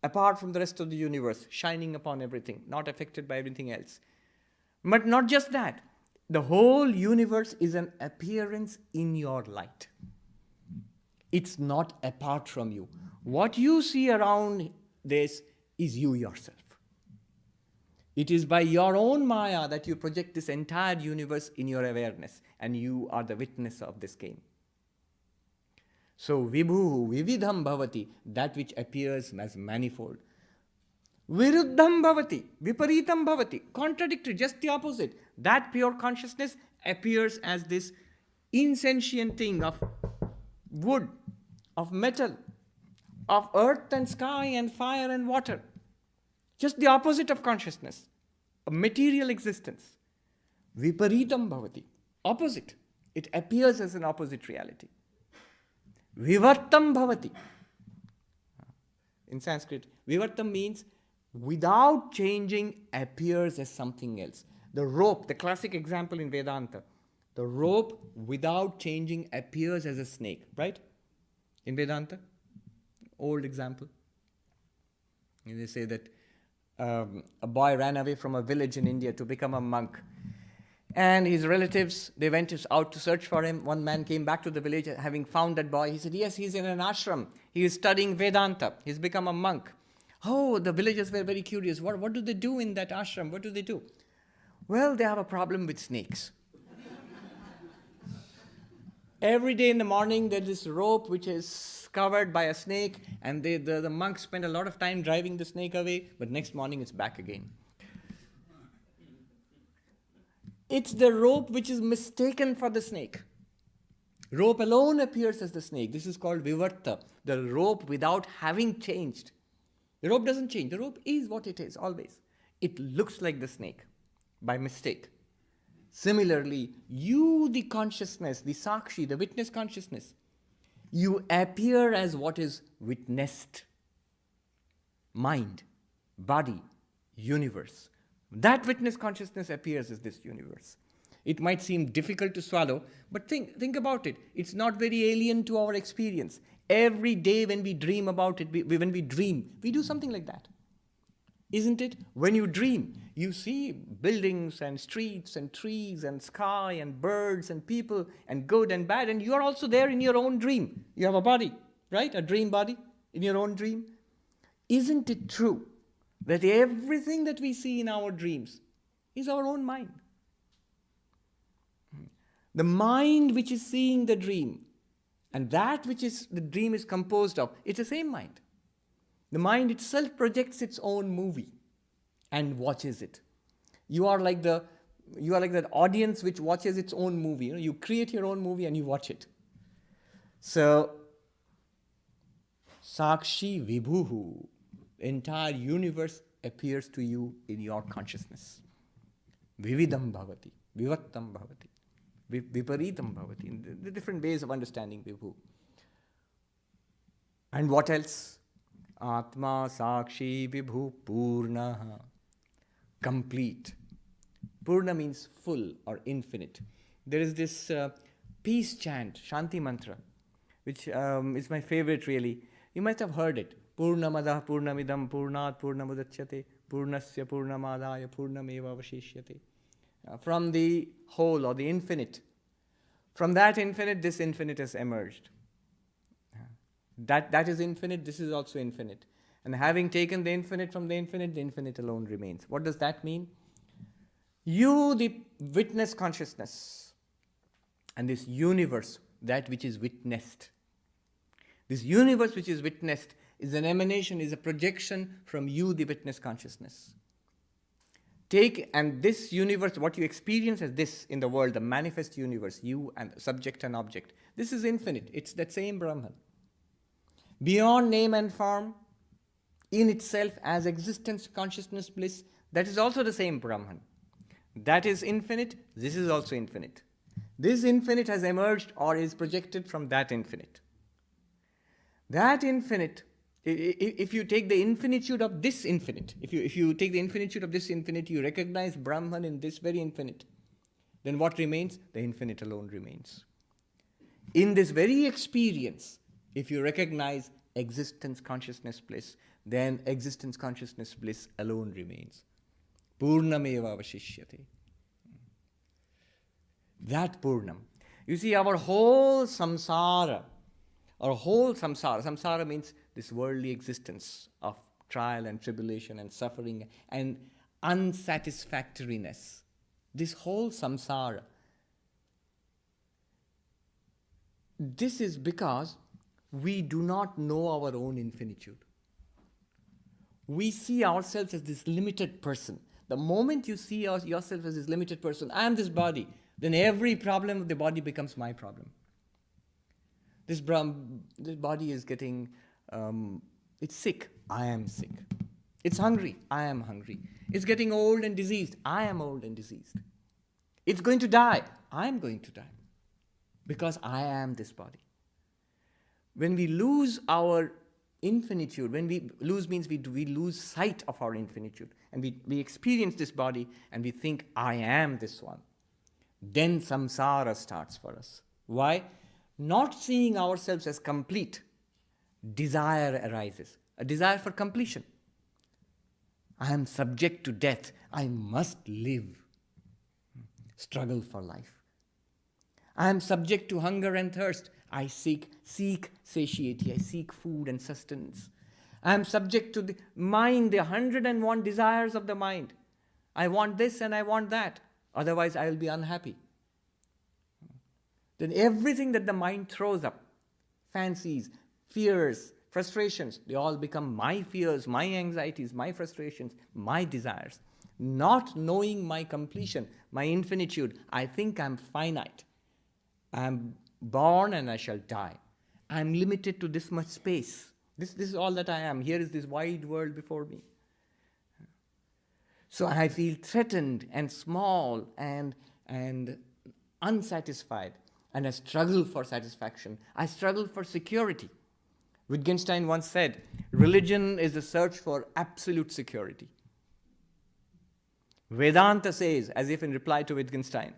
apart from the rest of the universe, shining upon everything, not affected by everything else. But not just that, the whole universe is an appearance in your light. It's not apart from you. What you see around this is you yourself. It is by your own Maya that you project this entire universe in your awareness, and you are the witness of this game. So, vibhu, vividham bhavati, that which appears as manifold. Viruddham bhavati, viparitam bhavati, contradictory, just the opposite. That pure consciousness appears as this insentient thing of wood, of metal, of earth and sky and fire and water. Just the opposite of consciousness, a material existence. Viparitam bhavati, opposite. It appears as an opposite reality. Vivartam bhavati. In Sanskrit, vivartam means without changing appears as something else. The rope, the classic example in Vedanta, the rope without changing appears as a snake, right? In Vedanta, old example. And they say that a boy ran away from a village in India to become a monk. And his relatives, they went out to search for him. One man came back to the village having found that boy. He said, yes, he's in an ashram. He is studying Vedanta. He's become a monk. Oh, the villagers were very curious. What do they do in that ashram? What do they do? Well, they have a problem with snakes. Every day in the morning, there's this rope which is covered by a snake, and the monks spend a lot of time driving the snake away, but next morning it's back again. It's the rope which is mistaken for the snake. Rope alone appears as the snake. This is called vivarta, the rope without having changed. The rope doesn't change. The rope is what it is, always. It looks like the snake by mistake. Similarly, you, the consciousness, the sakshi, the witness consciousness, you appear as what is witnessed. Mind, body, universe. That witness consciousness appears as this universe. It might seem difficult to swallow, but think about it. It's not very alien to our experience. Every day when we dream about it, when we dream, we do something like that. Isn't it? When you dream, you see buildings and streets and trees and sky and birds and people and good and bad, and you are also there in your own dream. You have a body, right? A dream body in your own dream. Isn't it true that everything that we see in our dreams is our own mind? The mind which is seeing the dream and that which is the dream is composed of, it's the same mind. The mind itself projects its own movie and watches it. You are like that audience which watches its own movie. You create your own movie and you watch it. So, Sakshi Vibhuhu, entire universe appears to you in your consciousness. Vividam bhavati, vivattam bhavati, viparitam bhavati. The different ways of understanding Vibhu. And what else? Atma Sakshi Vibhu Purna. Complete. Purna means full or infinite. There is this peace chant, Shanti mantra, which is my favorite really. You must have heard it. Purnamadah Purnamidam Purnat Purnamudachyate Purnasya Purnamadaya Purnameva Vashishyate. From the whole or the infinite. From that infinite, this infinite has emerged. That is infinite, this is also infinite. And having taken the infinite from the infinite alone remains. What does that mean? You, the witness consciousness, and this universe, that which is witnessed. This universe which is witnessed is an emanation, is a projection from you, the witness consciousness. And this universe, what you experience as this in the world, the manifest universe, you and subject and object, this is infinite. It's that same Brahman. Beyond name and form, in itself as existence, consciousness, bliss, that is also the same Brahman. That is infinite, this is also infinite. This infinite has emerged or is projected from that infinite. That infinite, if you take the infinitude of this infinite, if you take the infinitude of this infinite, you recognize Brahman in this very infinite, then what remains? The infinite alone remains. In this very experience, if you recognize existence, consciousness, bliss, then existence, consciousness, bliss alone remains. Purnameva avashishyate. That Purnam. You see, our whole samsara, samsara means this worldly existence of trial and tribulation and suffering and unsatisfactoriness. This whole samsara. This is because we do not know our own infinitude. We see ourselves as this limited person. The moment you see yourself as this limited person, I am this body, then every problem of the body becomes my problem. This body is getting, it's sick, I am sick. It's hungry, I am hungry. It's getting old and diseased, I am old and diseased. It's going to die, I am going to die. Because I am this body. When we lose our infinitude, when we lose means we lose sight of our infinitude, and we experience this body and we think, I am this one, then samsara starts for us. Why? Not seeing ourselves as complete, desire arises, a desire for completion. I am subject to death, I must live, struggle for life. I am subject to hunger and thirst. I seek satiety. I seek food and sustenance. I am subject to the mind, the 101 desires of the mind. I want this and I want that. Otherwise, I will be unhappy. Then everything that the mind throws up, fancies, fears, frustrations, they all become my fears, my anxieties, my frustrations, my desires. Not knowing my completion, my infinitude, I think I'm finite. I am born and I shall die. I am limited to this much space. This is all that I am. Here is this wide world before me. So I feel threatened and small and unsatisfied. And I struggle for satisfaction. I struggle for security. Wittgenstein once said, religion is the search for absolute security. Vedanta says, as if in reply to Wittgenstein,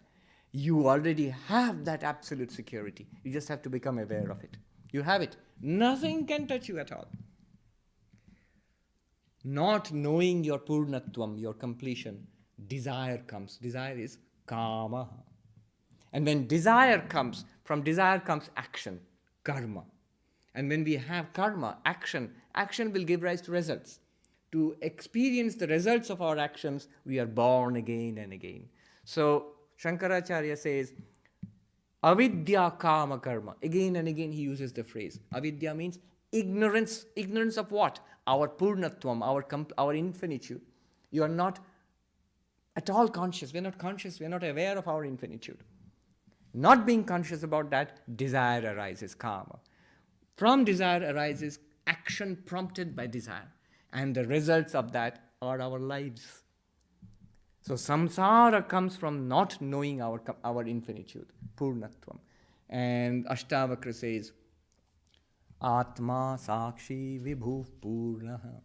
you already have that absolute security. You just have to become aware of it. You have it. Nothing can touch you at all. Not knowing your purnatvam, your completion, desire comes. Desire is kama. And when desire comes, from desire comes action, karma. And when we have karma, action will give rise to results. To experience the results of our actions, we are born again and again. So, Shankaracharya says, avidya kama karma. Again and again he uses the phrase. Avidya means ignorance. Ignorance of what? Our purnatvam, our infinitude. You are not at all conscious. We are not conscious. We are not aware of our infinitude. Not being conscious about that, desire arises, kama. From desire arises action prompted by desire. And the results of that are our lives. So samsara comes from not knowing our infinitude, purnatvam. And Ashtavakra says, Atma sakshi vibhu purnaha.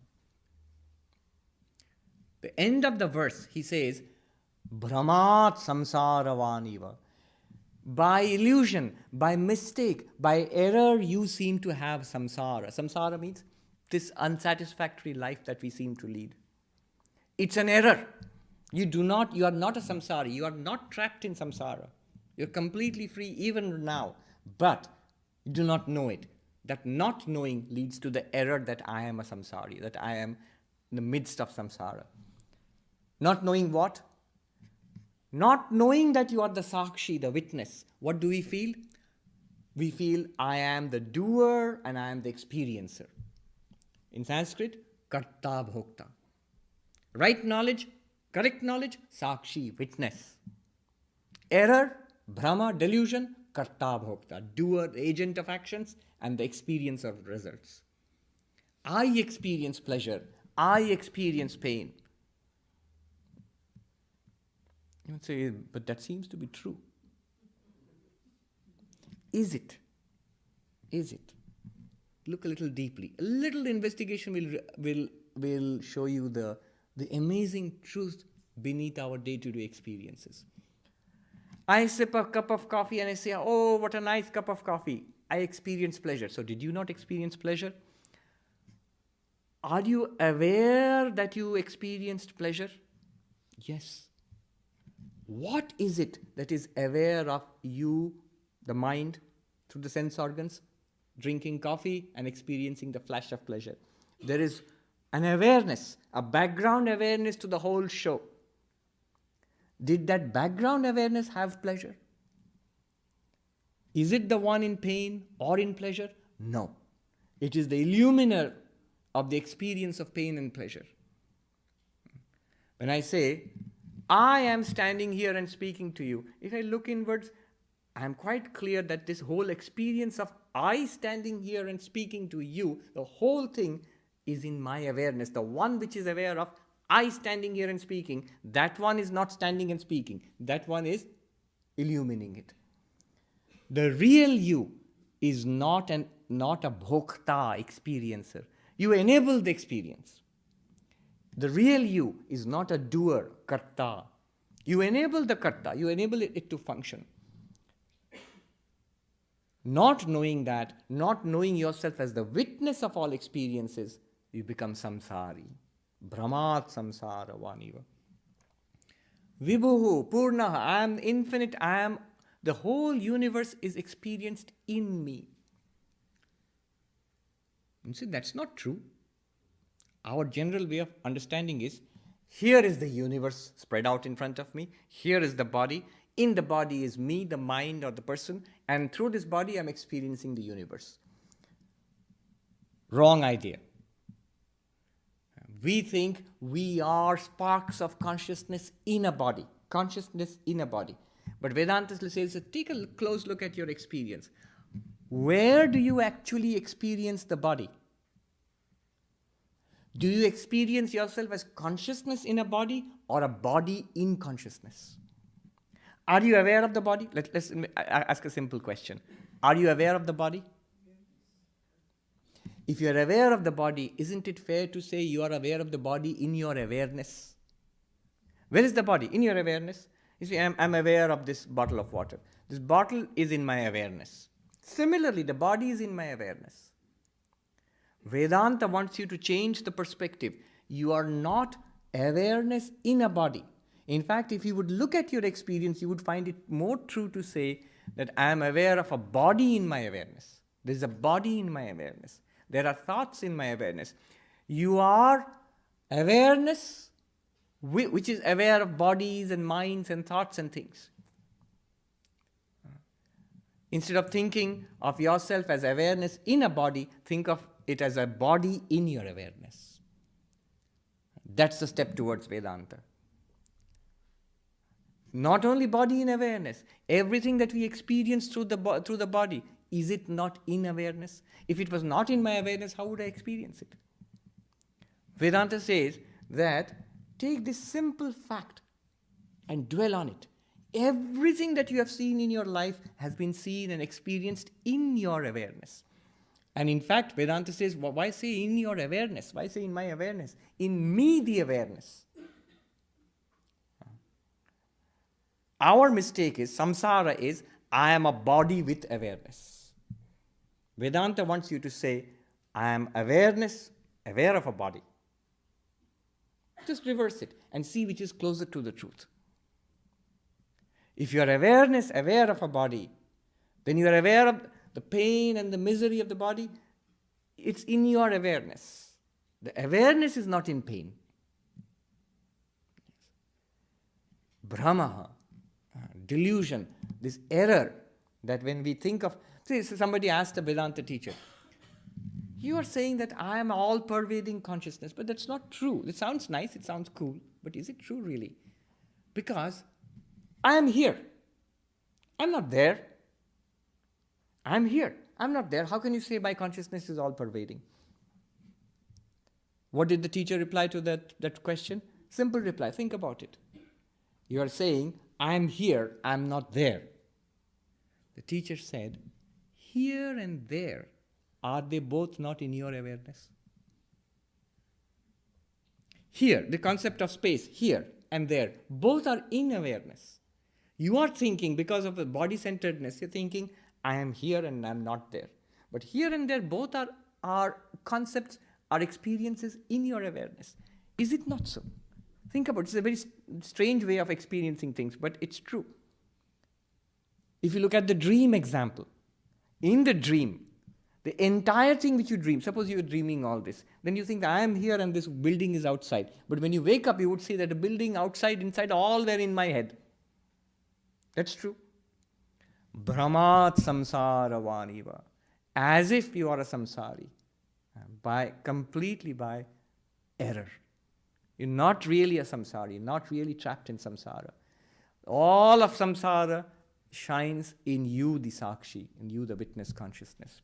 The end of the verse, he says, Brahmat samsaravaniva. By illusion, by mistake, by error, you seem to have samsara. Samsara means this unsatisfactory life that we seem to lead. It's an error. You are not a samsara. You are not trapped in samsara. You're completely free even now. But you do not know it. That not knowing leads to the error that I am a samsari, that I am in the midst of samsara. Not knowing what? Not knowing that you are the sakshi, the witness. What do we feel? We feel I am the doer and I am the experiencer. In Sanskrit, karta bhokta. Right knowledge, correct knowledge, sakshi, witness. Error, Brahma, delusion, karta bhokta, doer, the agent of actions, and the experience of results. I experience pleasure, I experience pain. You would say, but that seems to be true. Is it? Is it? Look a little deeply. A little investigation will show you the amazing truth beneath our day-to-day experiences. I sip a cup of coffee and I say, oh, what a nice cup of coffee. I experience pleasure. So did you not experience pleasure? Are you aware that you experienced pleasure? Yes. What is it that is aware of you, the mind, through the sense organs, drinking coffee and experiencing the flash of pleasure? There is an awareness, a background awareness to the whole show. Did that background awareness have pleasure? Is it the one in pain or in pleasure? No. It is the illuminer of the experience of pain and pleasure. When I say, I am standing here and speaking to you, if I look inwards, I am quite clear that this whole experience of I standing here and speaking to you, the whole thing is in my awareness. The one which is aware of I standing here and speaking, that one is not standing and speaking. That one is illumining it. The real you is not a bhokta experiencer. You enable the experience. The real you is not a doer, karta. You enable the karta, you enable it to function. Not knowing that, not knowing yourself as the witness of all experiences, you become samsari. Brahmat samsara vaniva. Vibhuhu, Purnaha, I am infinite, the whole universe is experienced in me. You see, that's not true. Our general way of understanding is, here is the universe spread out in front of me, here is the body, in the body is me, the mind or the person, and through this body I'm experiencing the universe. Wrong idea. We think we are sparks of consciousness in a body. Consciousness in a body. But Vedanta says, take a close look at your experience. Where do you actually experience the body? Do you experience yourself as consciousness in a body or a body in consciousness? Are you aware of the body? Let's ask a simple question. Are you aware of the body? If you are aware of the body, isn't it fair to say you are aware of the body in your awareness? Where is the body? In your awareness. You see, I'm aware of this bottle of water. This bottle is in my awareness. Similarly, the body is in my awareness. Vedanta wants you to change the perspective. You are not awareness in a body. In fact, if you would look at your experience, you would find it more true to say that I am aware of a body in my awareness. There is a body in my awareness. There are thoughts in my awareness. You are awareness which is aware of bodies and minds and thoughts and things. Instead of thinking of yourself as awareness in a body, think of it as a body in your awareness. That's the step towards Vedanta. Not only body in awareness, everything that we experience through the body, is it not in awareness? If it was not in my awareness, how would I experience it? Vedanta says that take this simple fact and dwell on it. Everything that you have seen in your life has been seen and experienced in your awareness. And in fact, Vedanta says, why say in your awareness? Why say in my awareness? In me, the awareness. Our mistake is, samsara is, I am a body with awareness. Vedanta wants you to say, I am awareness, aware of a body. Just reverse it and see which is closer to the truth. If you are awareness, aware of a body, then you are aware of the pain and the misery of the body. It's in your awareness. The awareness is not in pain. Brahma, delusion, this error that when we think of, see, somebody asked a Vedanta teacher, you are saying that I am all-pervading consciousness, but that's not true. It sounds nice, it sounds cool, but is it true really? Because I am here. I'm not there. I'm here. I'm not there. How can you say my consciousness is all-pervading? What did the teacher reply to that question? Simple reply. Think about it. You are saying, I'm here, I'm not there. The teacher said, here and there, are they both not in your awareness? Here, the concept of space, here and there, both are in awareness. You are thinking, because of the body-centeredness, you're thinking, I am here and I'm not there. But here and there, both are concepts, are experiences in your awareness. Is it not so? Think about it. It's a very strange way of experiencing things, but it's true. If you look at the dream example, in the dream, the entire thing which you dream, suppose you're dreaming all this, then you think, I am here and this building is outside. But when you wake up, you would see that the building, outside, inside, all were in my head. That's true. Brahmat samsara vaniva. As if you are a samsari. Completely by error. You're not really a samsari, you're not really trapped in samsara. All of samsara shines in you, the sakshi, in you, the witness consciousness.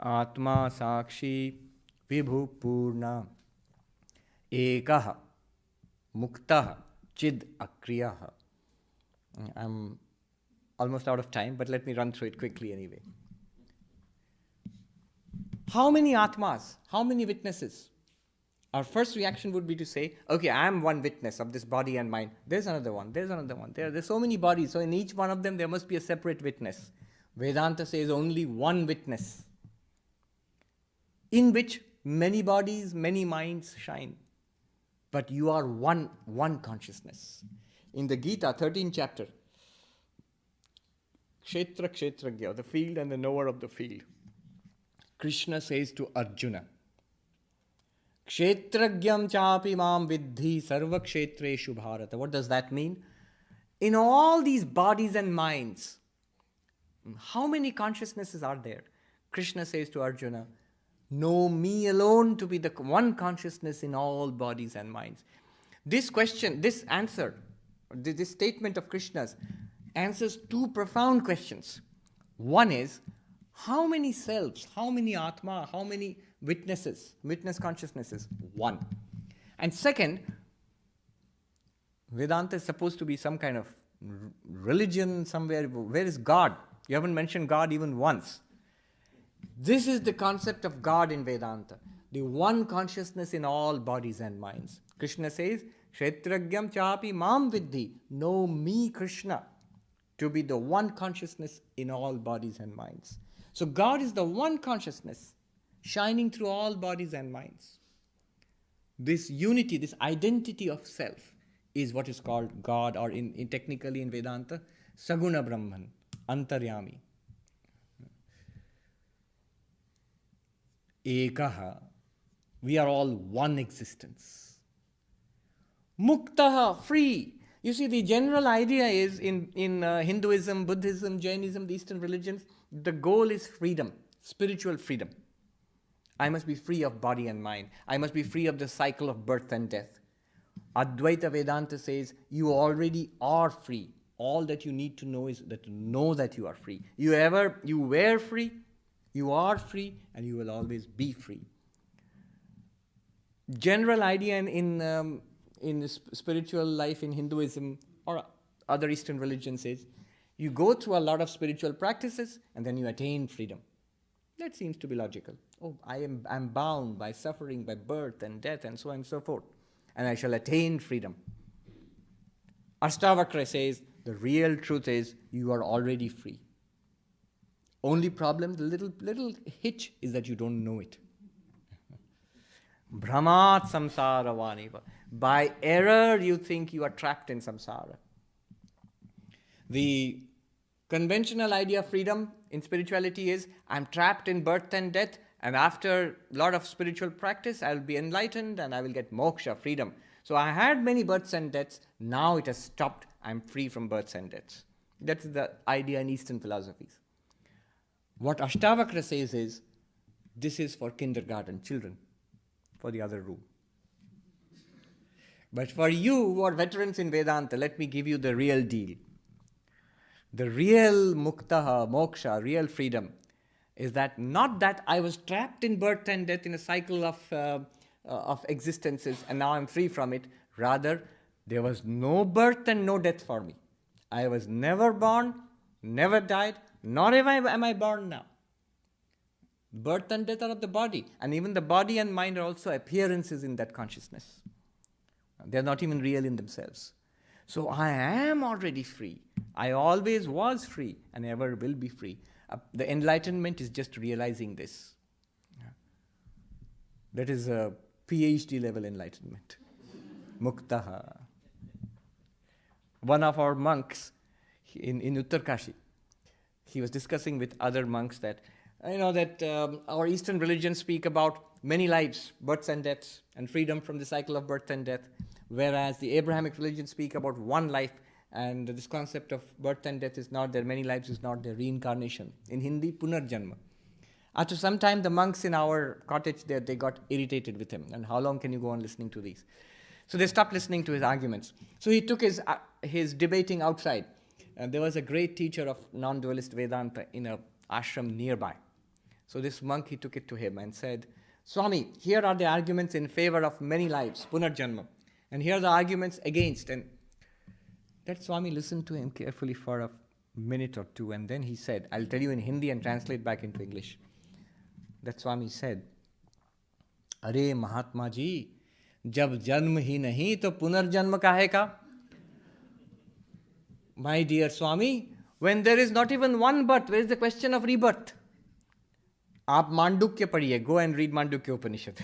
Atma sakshi vibhu purna ekaha muktaha chid akriyaha. I'm almost out of time, but let me run through it quickly anyway. How many atmas? How many witnesses? Our first reaction would be to say, okay, I am one witness of this body and mind. There's another one, there's another one. There's so many bodies, so in each one of them there must be a separate witness. Vedanta says only one witness, in which many bodies, many minds shine. But you are one consciousness. In the Gita, 13th chapter, Kshetra Kshetragya, the field and the knower of the field, Krishna says to Arjuna, Kshetragyam chapi mam vidhi sarva kshetreshu bharata. What does that mean? In all these bodies and minds, how many consciousnesses are there? Krishna says to Arjuna, know me alone to be the one consciousness in all bodies and minds. This question, this answer, this statement of Krishna's answers two profound questions. One is, how many selves, how many atma, how many witnesses, witness consciousnesses? One. And second, Vedanta is supposed to be some kind of religion somewhere. Where is God? You haven't mentioned God even once. This is the concept of God in Vedanta, the one consciousness in all bodies and minds. Krishna says, Kshetragyam chapi mam vidhi, know me, Krishna, to be the one consciousness in all bodies and minds. So God is the one consciousness shining through all bodies and minds. This unity, this identity of self is what is called God, or in technically in Vedanta, Saguna Brahman, Antaryami. Ekaha, we are all one existence. Muktaha, free. You see, the general idea is in Hinduism, Buddhism, Jainism, the Eastern religions, the goal is freedom, spiritual freedom. I must be free of body and mind. I must be free of the cycle of birth and death. Advaita Vedanta says you already are free. All that you need to know is that to know that you are free. You were free, you are free, and you will always be free. General idea in spiritual life in Hinduism or other Eastern religions is you go through a lot of spiritual practices and then you attain freedom. That seems to be logical. Oh, I'm bound by suffering, by birth and death and so on and so forth. And I shall attain freedom. Ashtavakra says the real truth is you are already free. Only problem, the little hitch is that you don't know it. Brahmat samsara vaniva. By error you think you are trapped in samsara. The conventional idea of freedom in spirituality is I'm trapped in birth and death, and after a lot of spiritual practice I will be enlightened and I will get moksha, freedom. So I had many births and deaths, now it has stopped, I'm free from births and deaths. That's the idea in Eastern philosophies. What Ashtavakra says is, this is for kindergarten children, for the other room. But for you who are veterans in Vedanta, let me give you the real deal. The real muktaha, moksha, real freedom is that not that I was trapped in birth and death in a cycle of existences and now I'm free from it. Rather, there was no birth and no death for me. I was never born, never died, nor am I born now. Birth and death are of the body, and even the body and mind are also appearances in that consciousness. They are not even real in themselves. So I am already free. I always was free and ever will be free. The enlightenment is just realizing this. That is a PhD level enlightenment. Muktaha. One of our monks in Uttarkashi, he was discussing with other monks that our Eastern religions speak about many lives, births and deaths, and freedom from the cycle of birth and death, whereas the Abrahamic religions speak about one life, and this concept of birth and death is not there, many lives is not there, reincarnation. In Hindi, punarjanma. After some time, the monks in our cottage there, they got irritated with him. And how long can you go on listening to these? So they stopped listening to his arguments. So he took his debating outside. There was a great teacher of non-dualist Vedanta in an ashram nearby. So this monk, he took it to him and said, Swami, here are the arguments in favor of many lives, punarjanma. And here are the arguments against. And that Swami listened to him carefully for a minute or two. And then he said, I'll tell you in Hindi and translate back into English. That Swami said, Are Mahatma ji, jab janm hi nahi to punarjanma kahe ka? My dear Swami, when there is not even one birth, where is the question of rebirth? Aap Mandukya padhiye, go and read Mandukya Upanishad.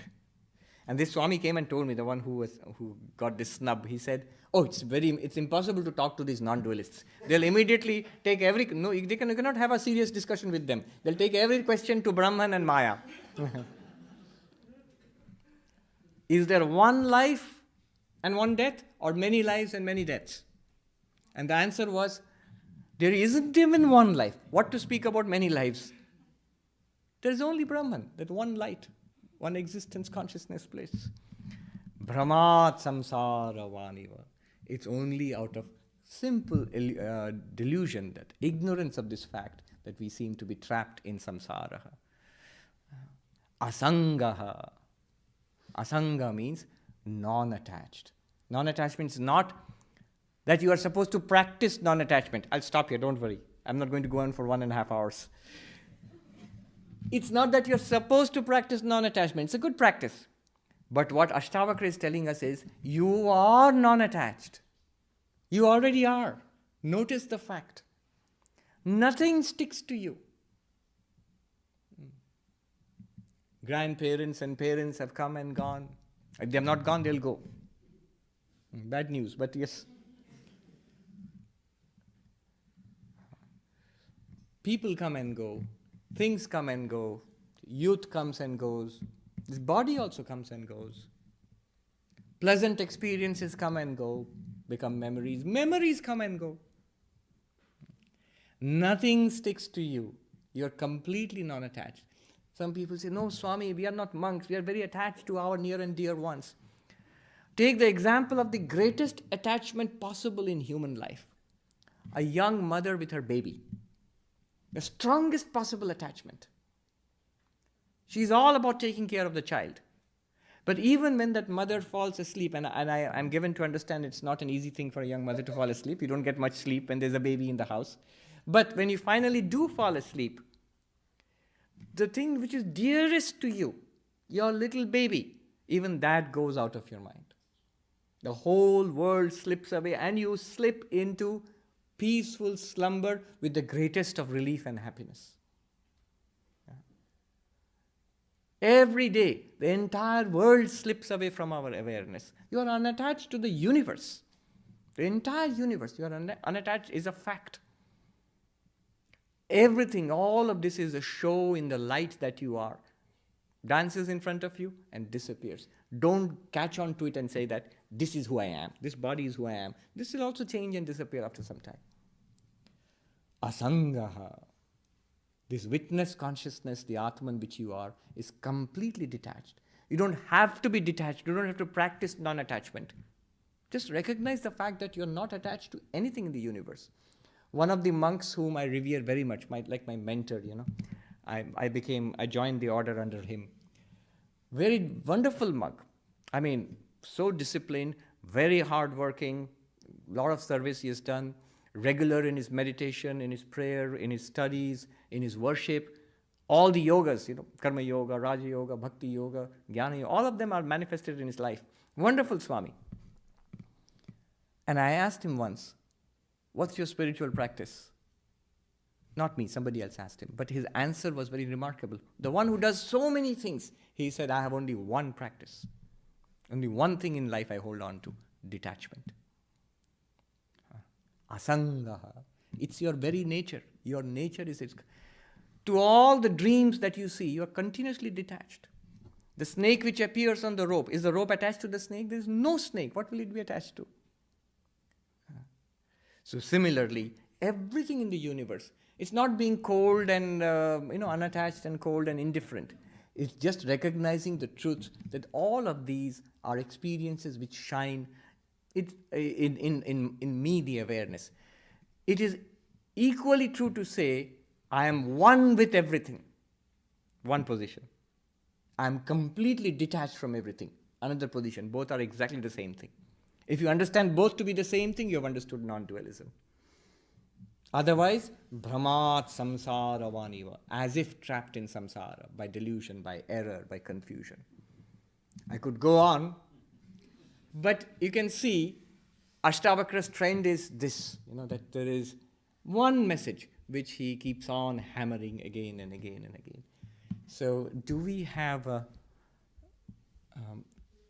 And this Swami came and told me, the one who got this snub, he said, it's impossible to talk to these non-dualists. They'll immediately take you cannot have a serious discussion with them. They'll take every question to Brahman and Maya. Is there one life and one death, or many lives and many deaths? And the answer was, there isn't even one life. What to speak about many lives? There is only Brahman, that one light, one existence, consciousness place. Brahmat samsara vaniva. It's only out of simple delusion, that ignorance of this fact, that we seem to be trapped in samsara. Asangaha. Asanga means non-attached. Non-attached means not that you are supposed to practice non-attachment. I'll stop here, don't worry. I'm not going to go on for 1.5 hours. It's not that you're supposed to practice non-attachment. It's a good practice. But what Ashtavakra is telling us is, you are non-attached. You already are. Notice the fact. Nothing sticks to you. Grandparents and parents have come and gone. If they have not gone, they'll go. Bad news, but yes. People come and go. Things come and go. Youth comes and goes. This body also comes and goes. Pleasant experiences come and go, become memories. Memories come and go. Nothing sticks to you. You're completely non-attached. Some people say, no, Swami, we are not monks. We are very attached to our near and dear ones. Take the example of the greatest attachment possible in human life. A young mother with her baby. The strongest possible attachment. She's all about taking care of the child. But even when that mother falls asleep, and I'm given to understand it's not an easy thing for a young mother to fall asleep. You don't get much sleep when there's a baby in the house. But when you finally do fall asleep, the thing which is dearest to you, your little baby, even that goes out of your mind. The whole world slips away and you slip into peaceful slumber with the greatest of relief and happiness. Every day, the entire world slips away from our awareness. You are unattached to the universe. The entire universe, you are unattached is a fact. Everything, all of this is a show in the light that you are. Dances in front of you and disappears. Don't catch on to it and say that this is who I am. This body is who I am. This will also change and disappear after some time. Asangaha. This witness consciousness, the Atman which you are, is completely detached. You don't have to be detached. You don't have to practice non-attachment. Just recognize the fact that you're not attached to anything in the universe. One of the monks whom I revere very much, like my mentor, I joined the order under him. Very wonderful monk. I mean, so disciplined, very hardworking, lot of service he has done, regular in his meditation, in his prayer, in his studies, in his worship. All the yogas, Karma Yoga, Raja Yoga, Bhakti Yoga, Jnana Yoga, all of them are manifested in his life. Wonderful Swami. And I asked him once, what's your spiritual practice? Not me, somebody else asked him. But his answer was very remarkable. The one who does so many things, he said, I have only one practice. Only one thing in life I hold on to, detachment. Asangaha. It's your very nature. Your nature is its... To all the dreams that you see, you are continuously detached. The snake which appears on the rope, is the rope attached to the snake? There is no snake. What will it be attached to? So similarly, everything in the universe, it's not being cold and unattached and cold and indifferent. It's just recognizing the truth that all of these are experiences which shine in me, the awareness. It is equally true to say, I am one with everything. One position. I am completely detached from everything. Another position. Both are exactly the same thing. If you understand both to be the same thing, you have understood non-dualism. Otherwise, Brahmat samsara vaniva, as if trapped in samsara, by delusion, by error, by confusion. I could go on, but you can see Ashtavakra's trend is this, that there is one message which he keeps on hammering again and again and again. So, do we have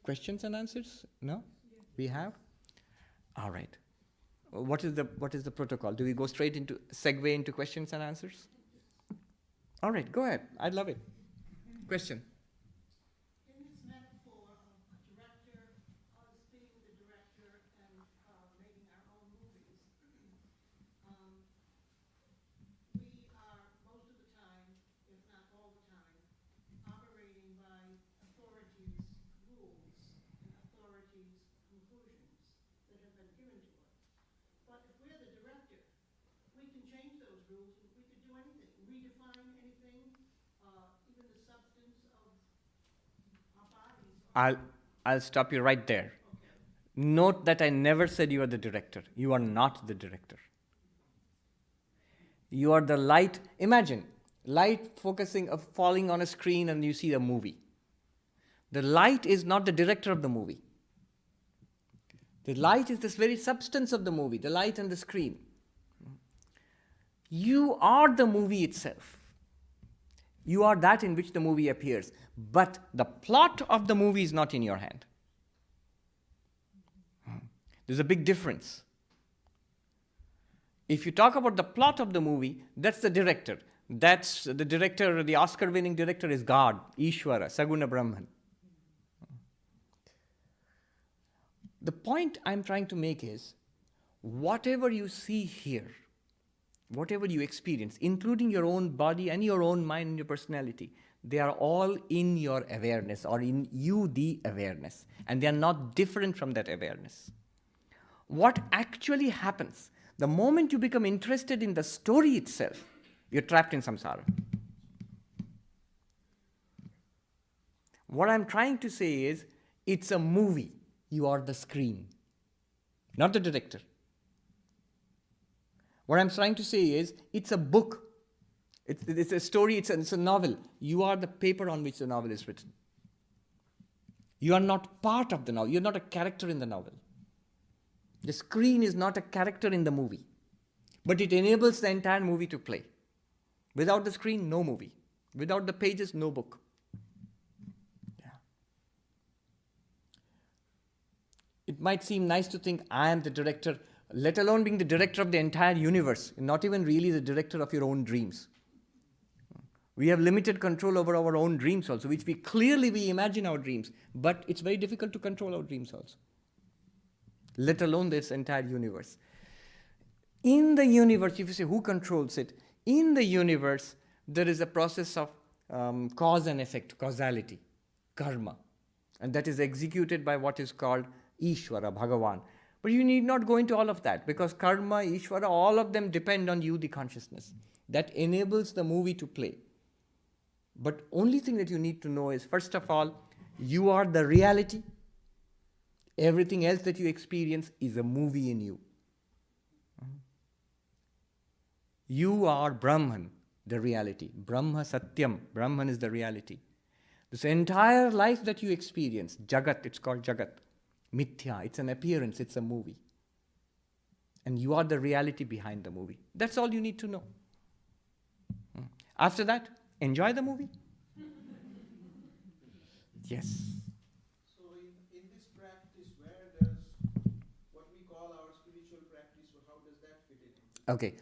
questions and answers? No? We have? All right. What is the protocol? Do we go straight into segue into questions and answers? All right, go ahead. I'd love it. Question. In this metaphor of a director, us being the director and making our own movies, we are most of the time, if not all the time, operating by authorities' rules and authorities' conclusions that have been given to us. But if we're the director, we can change those rules. We could do anything, redefine anything, even the substance of our bodies. I'll stop you right there. Okay. Note that I never said you are the director. You are not the director. You are the light. Imagine light falling on a screen and you see a movie. The light is not the director of the movie. The light is this very substance of the movie, the light and the screen. You are the movie itself. You are that in which the movie appears. But the plot of the movie is not in your hand. There's a big difference. If you talk about the plot of the movie, that's the director. That's the director, the Oscar-winning director is God, Ishvara, Saguna Brahman. The point I'm trying to make is, whatever you see here, whatever you experience, including your own body and your own mind and your personality, they are all in your awareness or in you, the awareness. And they are not different from that awareness. What actually happens, the moment you become interested in the story itself, you're trapped in samsara. What I'm trying to say is, it's a movie. You are the screen, not the director. What I'm trying to say is, it's a book. It's a story, it's a novel. You are the paper on which the novel is written. You are not part of the novel. You're not a character in the novel. The screen is not a character in the movie. But it enables the entire movie to play. Without the screen, no movie. Without the pages, no book. It might seem nice to think I am the director, let alone being the director of the entire universe, not even really the director of your own dreams. We have limited control over our own dreams also, which we imagine our dreams, but it's very difficult to control our dreams also. Let alone this entire universe. In the universe, if you say who controls it, in the universe there is a process of cause and effect, causality, karma, and that is executed by what is called Ishvara, Bhagavan. But you need not go into all of that because karma, Ishvara, all of them depend on you, the consciousness. That enables the movie to play. But only thing that you need to know is, first of all, you are the reality. Everything else that you experience is a movie in you. You are Brahman, the reality. Brahma Satyam. Brahman is the reality. This entire life that you experience, Jagat, it's called Jagat. Mithya, it's an appearance, it's a movie. And you are the reality behind the movie. That's all you need to know. After that, enjoy the movie. Yes. So in this practice, where does what we call our spiritual practice, how does that fit in? Okay.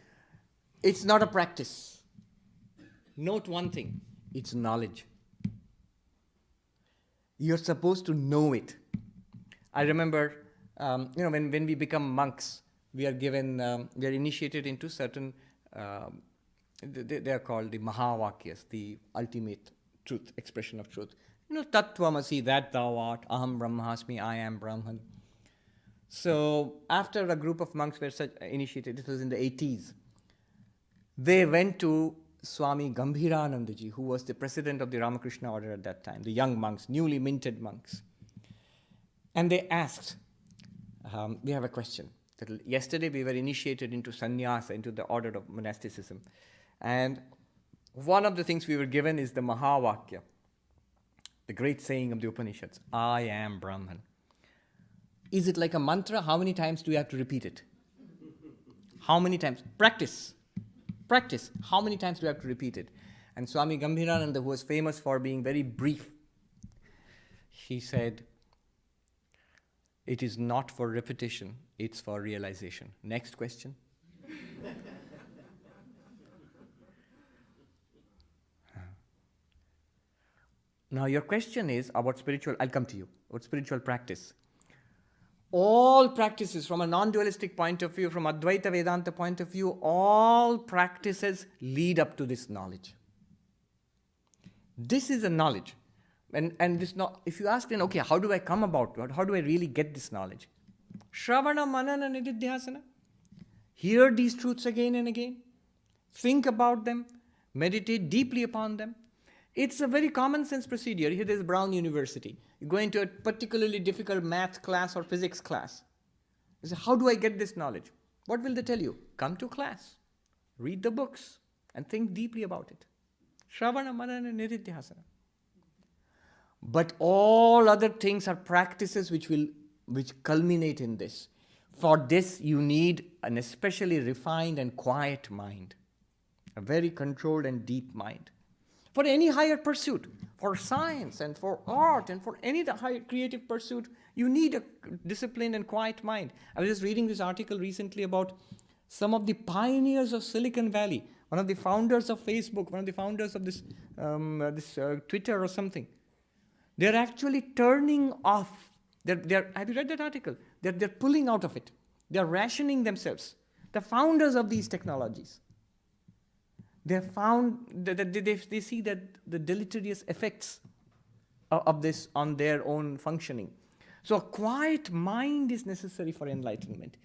It's not a practice. Note one thing. It's knowledge. You're supposed to know it. I remember, when we become monks, we are given, we are initiated into certain, they are called the Mahavakyas, the ultimate truth, expression of truth. Tattvamasi, that thou art, aham brahmasmi, I am Brahman. So after a group of monks were initiated, this was in the 80s, they went to Swami Gambhiranandaji, who was the president of the Ramakrishna order at that time, the young monks, newly minted monks. And they asked, we have a question. Yesterday we were initiated into sannyasa, into the order of monasticism. And one of the things we were given is the Mahavakya, the great saying of the Upanishads, I am Brahman. Is it like a mantra? How many times do we have to repeat it? How many times? Practice. How many times do we have to repeat it? And Swami Gambhirananda, who was famous for being very brief, he said, it is not for repetition, it's for realization. Next question. Now your question is about spiritual, I'll come to you, about spiritual practice. All practices from a non-dualistic point of view, from Advaita Vedanta point of view, all practices lead up to this knowledge. This is a knowledge. And this if you ask then, okay, how do I come about it? How do I really get this knowledge? Shravana, Manana, Nididhyasana. Hear these truths again and again. Think about them. Meditate deeply upon them. It's a very common sense procedure. Here there's Brown University. You go into a particularly difficult math class or physics class. You say, how do I get this knowledge? What will they tell you? Come to class. Read the books and think deeply about it. Shravana, Manana, Nididhyasana. But all other things are practices which culminate in this. For this, you need an especially refined and quiet mind, a very controlled and deep mind. For any higher pursuit, for science and for art and for any higher creative pursuit, you need a disciplined and quiet mind. I was just reading this article recently about some of the pioneers of Silicon Valley, one of the founders of Facebook, one of the founders of this Twitter or something. They're actually turning off. Have you read that article? They're pulling out of it. They're rationing themselves. The founders of these technologies. They found that they see that the deleterious effects of this on their own functioning. So a quiet mind is necessary for enlightenment.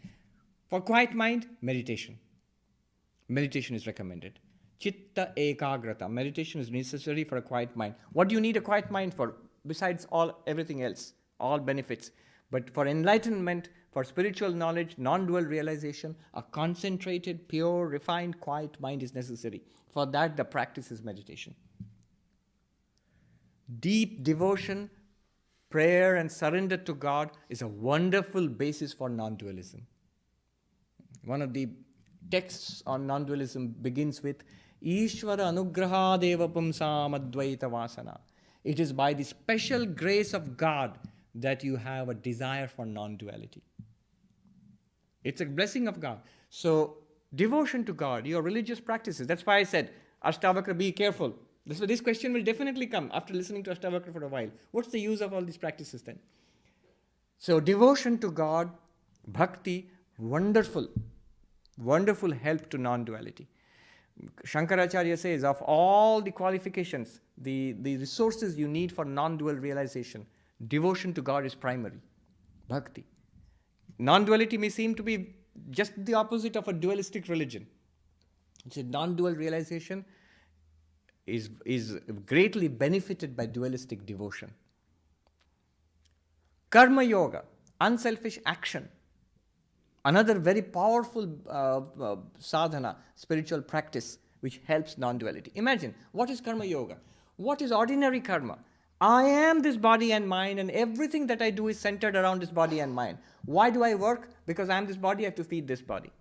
For quiet mind, meditation. Meditation is recommended. Chitta ekagrata. Meditation is necessary for a quiet mind. What do you need a quiet mind for? Besides everything else, all benefits. But for enlightenment, for spiritual knowledge, non-dual realization, a concentrated, pure, refined, quiet mind is necessary. For that, the practice is meditation. Deep devotion, prayer and surrender to God is a wonderful basis for non-dualism. One of the texts on non-dualism begins with Ishvara anugraha deva pumsam advaita vasana. It is by the special grace of God that you have a desire for non-duality. It's a blessing of God. So, devotion to God, your religious practices. That's why I said, Ashtavakra, be careful. This question will definitely come after listening to Ashtavakra for a while. What's the use of all these practices then? So, devotion to God, bhakti, wonderful help to non-duality. Shankaracharya says, of all the qualifications, the resources you need for non-dual realization, devotion to God is primary. Bhakti. Non-duality may seem to be just the opposite of a dualistic religion. It's a non-dual realization is greatly benefited by dualistic devotion. Karma yoga, unselfish action. another very powerful sadhana, spiritual practice, which helps non-duality. Imagine, what is karma yoga? What is ordinary karma? I am this body and mind, and everything that I do is centered around this body and mind. Why do I work? Because I am this body, I have to feed this body.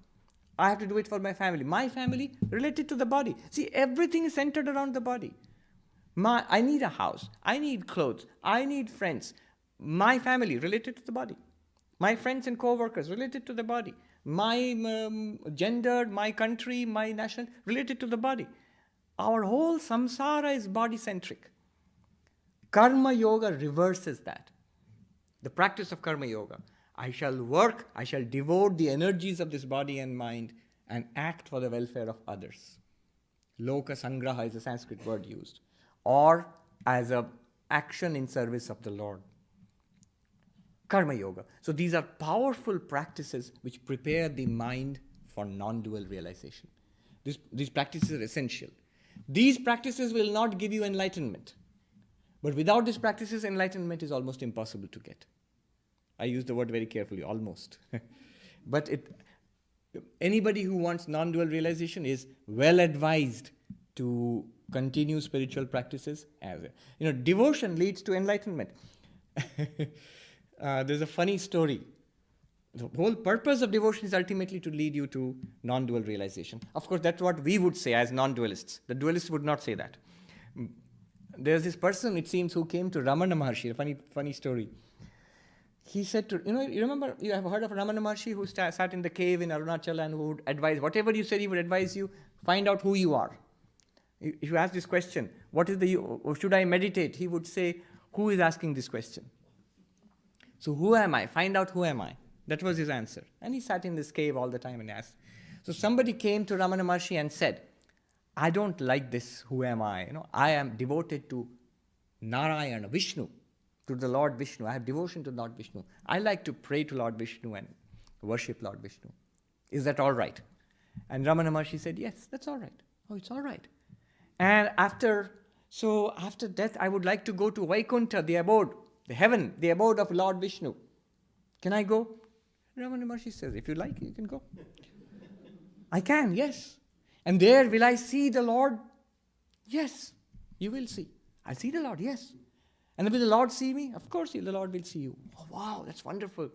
I have to do it for my family. My family related to the body. See, everything is centered around the body. I need a house. I need clothes. I need friends. My family related to the body. My friends and co-workers related to the body. My gender, my country, my national, related to the body. Our whole samsara is body-centric. Karma yoga reverses that. The practice of karma yoga. I shall work, I shall devote the energies of this body and mind and act for the welfare of others. Loka sangraha is a Sanskrit word used. Or as an action in service of the Lord. Karma yoga. So these are powerful practices which prepare the mind for non-dual realization. These practices are essential. These practices will not give you enlightenment. But without these practices, enlightenment is almost impossible to get. I use the word very carefully, almost. But anybody who wants non-dual realization is well advised to continue spiritual practices. Devotion leads to enlightenment. There's a funny story. The whole purpose of devotion is ultimately to lead you to non-dual realization. Of course, that's what we would say as non-dualists. The dualists would not say that. There's this person, it seems, who came to Ramana Maharshi, a funny story. He said to, you remember, you have heard of Ramana Maharshi who sat in the cave in Arunachala and who would advise, whatever you said, he would advise you, find out who you are. If you ask this question, should I meditate? He would say, who is asking this question? So who am I? Find out who am I. That was his answer. And he sat in this cave all the time and asked. So somebody came to Ramana Maharshi and said, I don't like this, who am I? I am devoted to Narayana, Vishnu, to the Lord Vishnu. I have devotion to Lord Vishnu. I like to pray to Lord Vishnu and worship Lord Vishnu. Is that all right? And Ramana Maharshi said, yes, that's all right. Oh, it's all right. And after death, I would like to go to Vaikuntha, the abode, the heaven, the abode of Lord Vishnu. Can I go? Ramana Maharshi says, if you like, you can go. I can, yes. And there will I see the Lord? Yes, you will see. I'll see the Lord, yes. And will the Lord see me? Of course, the Lord will see you. Oh, wow, that's wonderful.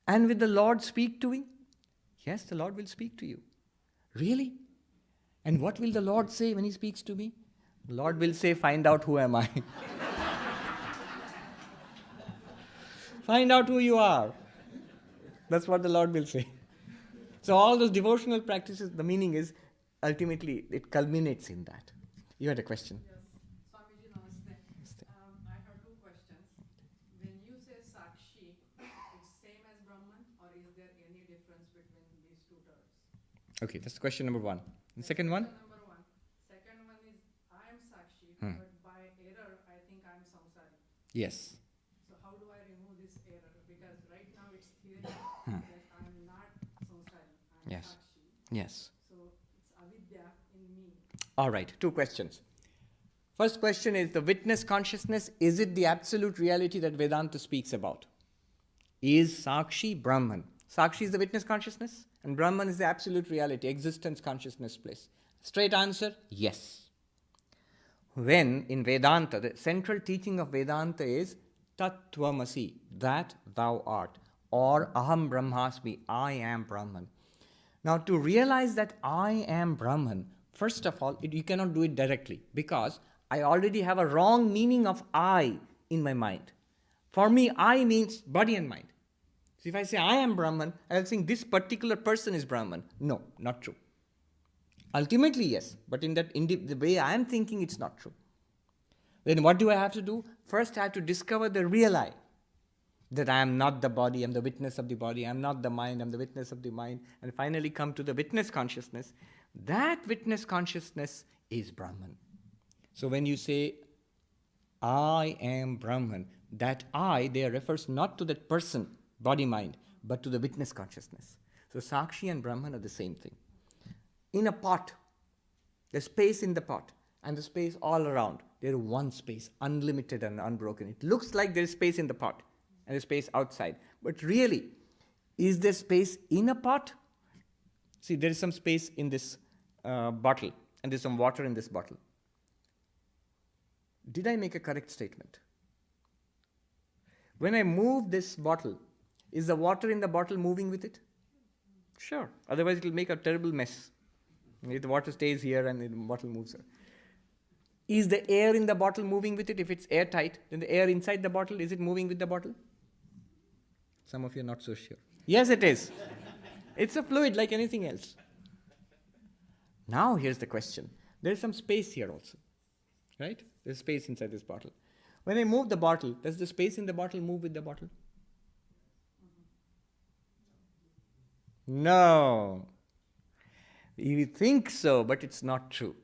And will the Lord speak to me? Yes, the Lord will speak to you. Really? And what will the Lord say when He speaks to me? The Lord will say, find out who am I. Find out who you are. That's what the Lord will say. So all those devotional practices, the meaning is, ultimately, it culminates in that. You had a question? Yes. Swamiji, namaste. I have two questions. When you say Sakshi, it's same as Brahman, or is there any difference between these two terms? Okay, that's question number one. The second one? Number one. Second one is, I am Sakshi, but by error, I think I am samsari. Yes. So how do I remove this error? Because right now it's theory that I am not samsari, I am Yes. Sakshi. Yes. So it's avidya in me. All right, two questions. First question is, the witness consciousness, is it the absolute reality that Vedanta speaks about? Is Sakshi Brahman? Sakshi is the witness consciousness, and Brahman is the absolute reality, existence consciousness place. Straight answer, yes. When in Vedanta, the central teaching of Vedanta is Tattvamasi, that thou art, or Aham Brahmasmi, I am Brahman. Now, to realize that I am Brahman, first of all, you cannot do it directly, because I already have a wrong meaning of I in my mind. For me, I means body and mind. So if I say I am Brahman, I'll think this particular person is Brahman. No, not true. Ultimately, yes, but in the way I am thinking, it's not true. Then what do I have to do? First, I have to discover the real I. That I am not the body, I am the witness of the body. I am not the mind, I am the witness of the mind. And finally come to the witness consciousness. That witness consciousness is Brahman. So when you say, I am Brahman, that I there refers not to that person, body, mind, but to the witness consciousness. So Sakshi and Brahman are the same thing. In a pot, there's space in the pot and the space all around. There's one space, unlimited and unbroken. It looks like there's space in the pot and there's space outside. But really, Is there space in a pot? See, there is some space in this bottle, and there's some water in this bottle. Did I make a correct statement? When I move this bottle, is the water in the bottle moving with it? Sure. Otherwise, it will make a terrible mess. If the water stays here and the bottle moves. Is the air in the bottle moving with it? If it's airtight, then the air inside the bottle, is it moving with the bottle? Some of you are not so sure. Yes, it is. It's a fluid like anything else. Now here's the question. There is some space here also. Right? There's space inside this bottle. When I move the bottle, does the space in the bottle move with the bottle? No. You think so, but it's not true.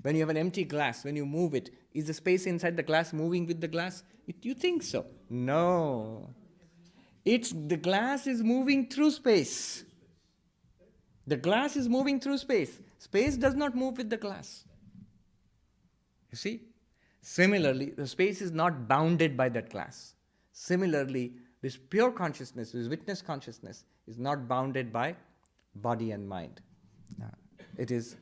When you have an empty glass, when you move it, is the space inside the glass moving with the glass? You think so. No. The glass is moving through space. The glass is moving through space. Space does not move with the glass. You see? Similarly, the space is not bounded by that glass. Similarly, this pure consciousness, this witness consciousness, is not bounded by body and mind. It is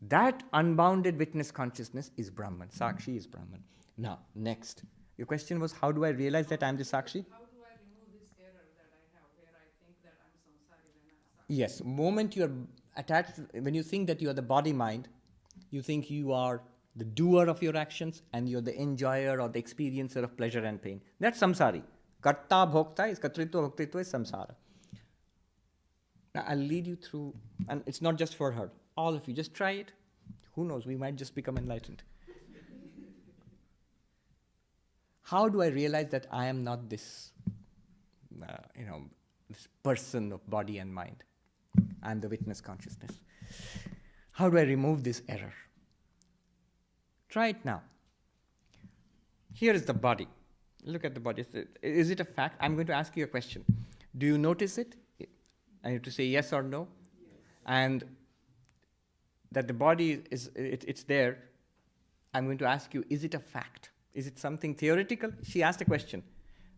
that unbounded witness consciousness is Brahman. Sakshi is Brahman. Now, next. Your question was, how do I realize that I am the Sakshi? How do I remove this error that I have where I think that I'm samsari when I'm sakshi? Yes, moment you are attached, when you think that you are the body-mind, you think you are the doer of your actions and you're the enjoyer or the experiencer of pleasure and pain. That's samsari. Karta bhokta is katritva bhaktitva is samsara. Now I'll lead you through, and it's not just for her. All of you, just try it. Who knows, we might just become enlightened. How do I realize that I am not this, this person of body and mind? I am the witness consciousness. How do I remove this error? Try it now. Here is the body. Look at the body. Is it a fact? I'm going to ask you a question. Do you notice it? I have to say yes or no. Yes. And that the body it's there. I'm going to ask you, is it a fact? Is it something theoretical? She asked a question.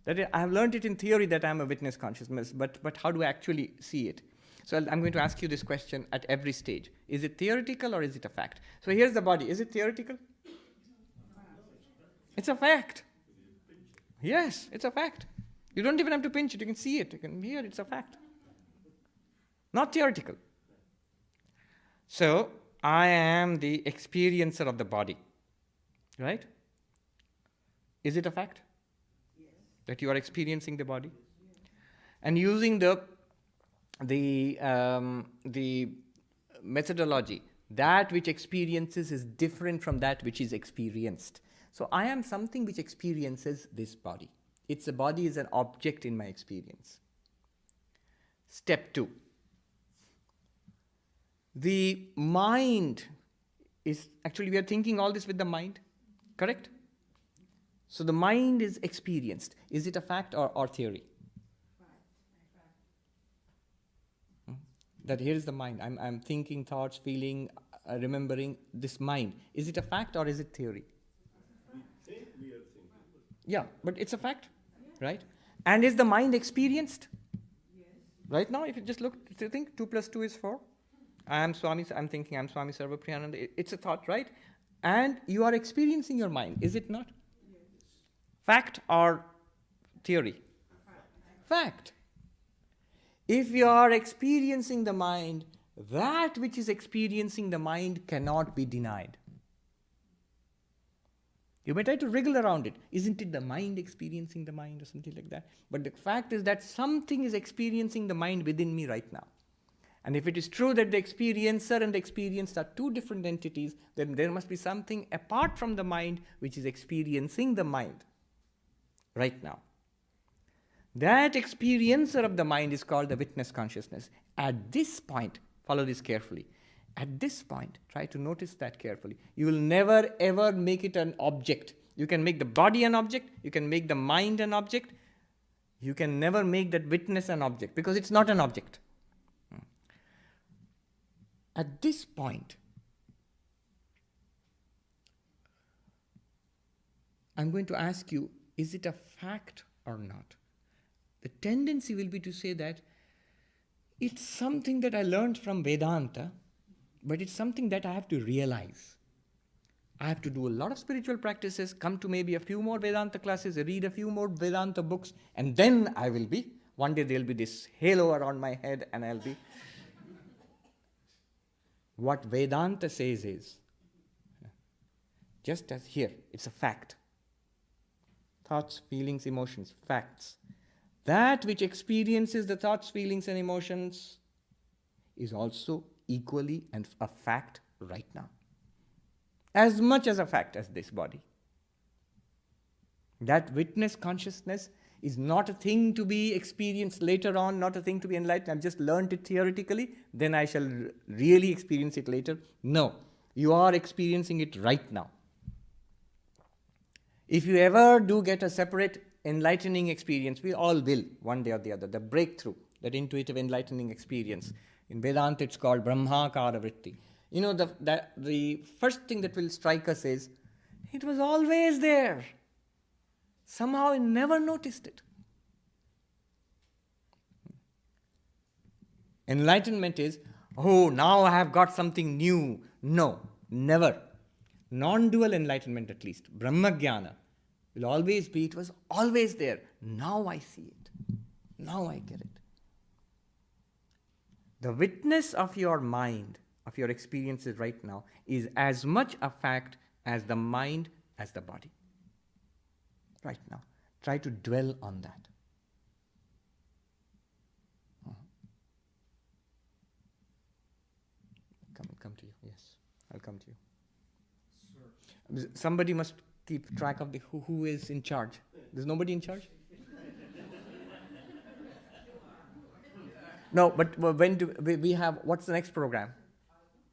That I have learned it in theory that I'm a witness consciousness, but how do I actually see it? So I'm going to ask you this question at every stage. Is it theoretical or is it a fact? So here's the body. Is it theoretical? It's a fact. Yes, it's a fact. You don't even have to pinch it. You can see it. You can hear it. It's a fact. Not theoretical. So I am the experiencer of the body. Right? Is it a fact? Yes. That you are experiencing the body? Yes. And using the methodology, that which experiences is different from that which is experienced. So I am something which experiences this body. The body is an object in my experience. Step 2. The mind is, actually we are thinking all this with the mind, correct? So the mind is experienced. Is it a fact or theory? That here is the mind. I'm thinking, thoughts, feeling, remembering this mind. Is it a fact or is it theory? We are thinking. Yeah, but it's a fact, right? And is the mind experienced? Yes. Right now, if you just look, you think 2 + 2 is 4. I'm thinking I'm Swami Sarvapriyananda. It's a thought, right? And you are experiencing your mind, is it not? Yes. Fact or theory? Fact. If you are experiencing the mind, that which is experiencing the mind cannot be denied. You may try to wriggle around it. Isn't it the mind experiencing the mind or something like that? But the fact is that something is experiencing the mind within me right now. And if it is true that the experiencer and the experienced are two different entities, then there must be something apart from the mind which is experiencing the mind right now. That experiencer of the mind is called the witness consciousness. At this point, follow this carefully. At this point, try to notice that carefully. You will never ever make it an object. You can make the body an object, you can make the mind an object. You can never make that witness an object because it's not an object. At this point, I'm going to ask you, is it a fact or not? the tendency will be to say that it's something that I learned from Vedanta, but it's something that I have to realize. I have to do a lot of spiritual practices, come to maybe a few more Vedanta classes, read a few more Vedanta books, and then I will be. One day there'll be this halo around my head and I'll be. What Vedanta says is, just as here, it's a fact. Thoughts, feelings, emotions, facts. That which experiences the thoughts, feelings, and emotions is also equally a fact right now. As much as a fact as this body. That witness consciousness is not a thing to be experienced later on, not a thing to be enlightened. I've just learned it theoretically, then I shall really experience it later. No, you are experiencing it right now. If you ever do get a separate enlightening experience, we all will, one day or the other, the breakthrough, that intuitive enlightening experience. In Vedanta, it's called Brahmakara Vritti. You know, the first thing that will strike us is, it was always there. Somehow I never noticed it. Enlightenment is, oh, now I have got something new. No, never. Non-dual enlightenment at least, Brahma-jnana, will always be, it was always there. Now I see it. Now I get it. The witness of your mind, of your experiences right now, is as much a fact as the mind, as the body. Right now. Try to dwell on that. Come to you, yes. I'll come to you. Sir. Somebody must keep track of who is in charge. There's nobody in charge? No, but when do we have, what's the next program?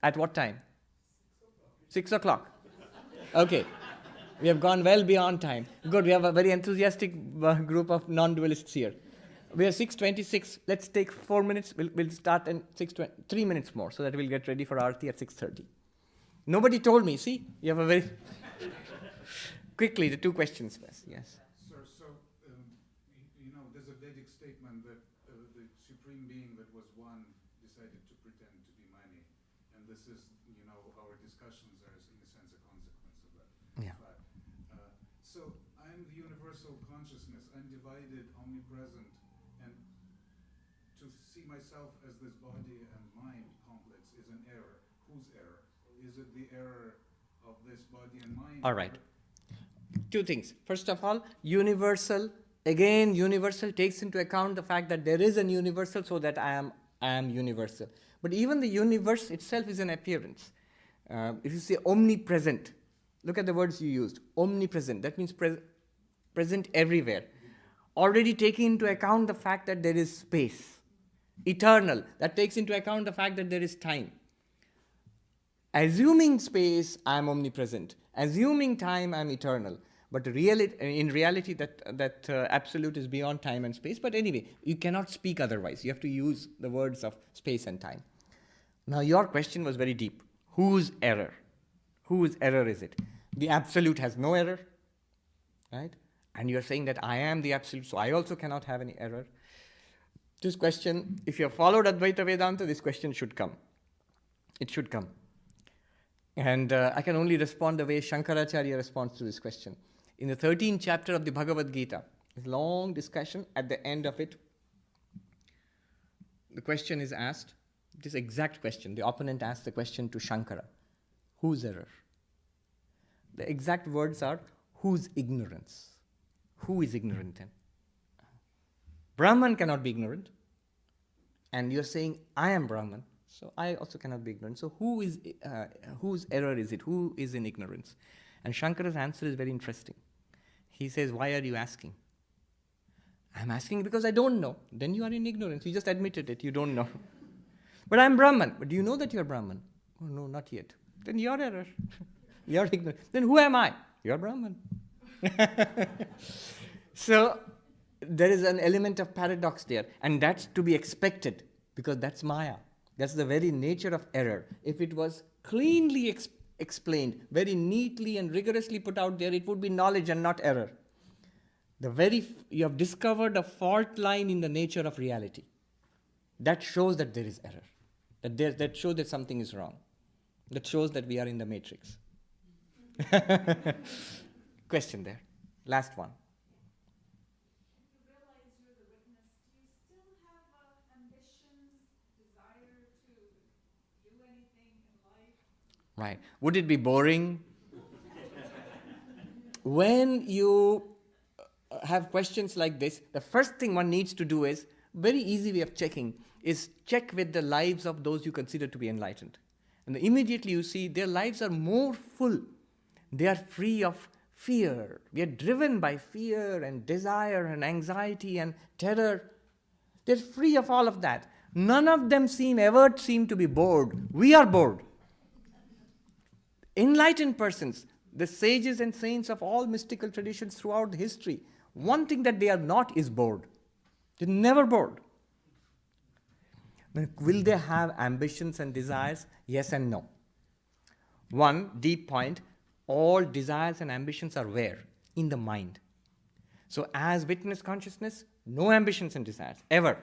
At what time? 6 o'clock. Okay. We have gone well beyond time. Good, we have a very enthusiastic group of non-dualists here. We are 6:26. Let's take 4 minutes. We'll start in 3 minutes more so that we'll get ready for Aarti at 6:30. Nobody told me. See, you have a very... Quickly, the two questions first. Yes. Sir, so, there's a Vedic statement that the Supreme Being that was one decided to pretend to be many. And this is, our discussions are, in a sense, a consequence of that. Yeah. So, I'm the universal consciousness, undivided, omnipresent, and to see myself as this body and mind complex is an error. Whose error? Is it the error of this body and mind? All right. Two things. First of all, universal. Again, universal takes into account the fact that there is an universal, so that I am universal. But even the universe itself is an appearance. If you say omnipresent, look at the words you used. Omnipresent. That means present everywhere. Already taking into account the fact that there is space. Eternal. That takes into account the fact that there is time. Assuming space, I am omnipresent. Assuming time, I am eternal. But in reality, that absolute is beyond time and space. But anyway, you cannot speak otherwise. You have to use the words of space and time. Now, your question was very deep. Whose error? Whose error is it? The absolute has no error, right? And you're saying that I am the absolute, so I also cannot have any error. This question, if you have followed Advaita Vedanta, this question should come. It should come. And I can only respond the way Shankaracharya responds to this question. In the 13th chapter of the Bhagavad Gita, this long discussion, at the end of it, the question is asked, this exact question, the opponent asks the question to Shankara, whose error? The exact words are, whose ignorance? Who is ignorant then? Brahman cannot be ignorant. And you're saying, I am Brahman, so I also cannot be ignorant. So whose error is it? Who is in ignorance? And Shankara's answer is very interesting. He says, why are you asking? I'm asking because I don't know. Then you are in ignorance. You just admitted it. You don't know. But I'm Brahman. But do you know that you're Brahman? Oh, no, not yet. Then your error. You're ignorant. Then who am I? You're Brahman. So there is an element of paradox there. And that's to be expected because that's Maya. That's the very nature of error. If it was cleanly explained, very neatly and rigorously put out there, it would be knowledge and not error. You have discovered a fault line in the nature of reality. That shows that there is error. That shows that something is wrong. That shows that we are in the matrix. Question there. Last one. You realize you're the witness. Do you still have ambitions, desire to do anything in life? Right. Would it be boring? When you have questions like this, the first thing one needs to do is, very easy way of checking, is check with the lives of those you consider to be enlightened. And immediately you see their lives are more full. They are free of fear. We are driven by fear and desire and anxiety and terror. They're free of all of that. None of them ever seem to be bored. We are bored. Enlightened persons, the sages and saints of all mystical traditions throughout history, one thing that they are not is bored. They're never bored. Will they have ambitions and desires? Yes and no. One deep point, all desires and ambitions are where? In the mind. So as witness consciousness, no ambitions and desires, ever.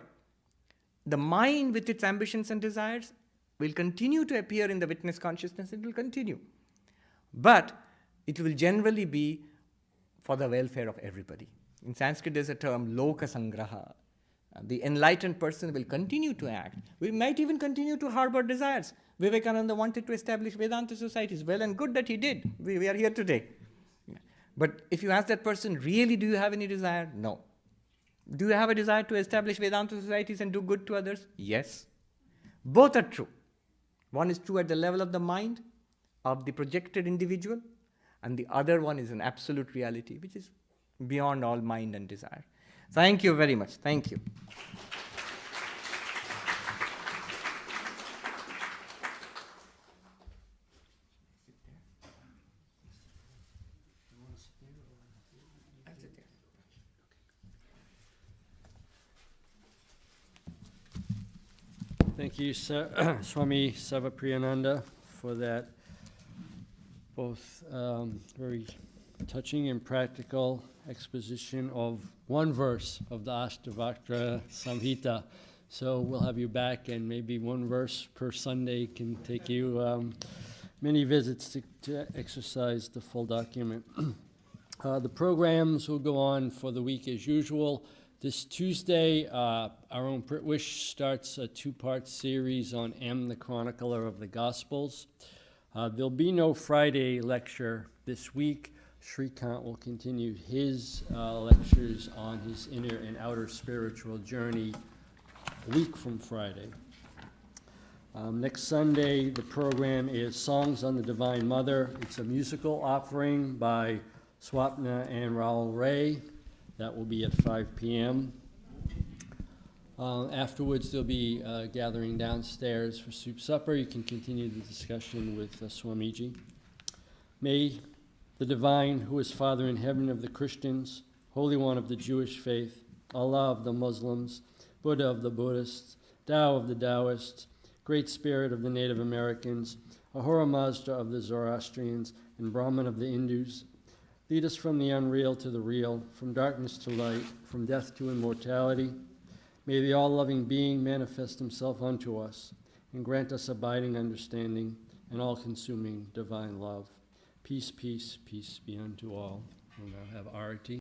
The mind with its ambitions and desires will continue to appear in the witness consciousness, it will continue. But it will generally be for the welfare of everybody. In Sanskrit there's a term, loka sangraha. The enlightened person will continue to act. We might even continue to harbor desires. Vivekananda wanted to establish Vedanta societies. Well and good that he did. We are here today. But if you ask that person, really, do you have any desire? No. Do you have a desire to establish Vedanta societies and do good to others? Yes. Both are true. One is true at the level of the mind, of the projected individual, and the other one is an absolute reality, which is beyond all mind and desire. Thank you very much. Thank you. Thank you, Swami Sarvapriyananda, for that both very touching and practical exposition of one verse of the Ashtavakra Samhita. So we'll have you back, and maybe one verse per Sunday can take you many visits to exercise the full document. The programs will go on for the week as usual. This Tuesday, our own Pritwish starts a two-part series on M, the Chronicler of the Gospels. There'll be no Friday lecture this week. Srikant will continue his lectures on his inner and outer spiritual journey a week from Friday. Next Sunday, the program is Songs on the Divine Mother. It's a musical offering by Swapna and Raul Ray. That will be at 5 p.m. Afterwards, there'll be a gathering downstairs for soup supper. You can continue the discussion with Swamiji. May the Divine, who is Father in heaven of the Christians, Holy One of the Jewish faith, Allah of the Muslims, Buddha of the Buddhists, Tao of the Taoists, Great Spirit of the Native Americans, Ahura Mazda of the Zoroastrians, and Brahman of the Hindus, lead us from the unreal to the real, from darkness to light, from death to immortality. May the all-loving being manifest himself unto us and grant us abiding understanding and all-consuming divine love. Peace, peace, peace be unto all. We'll now have arati.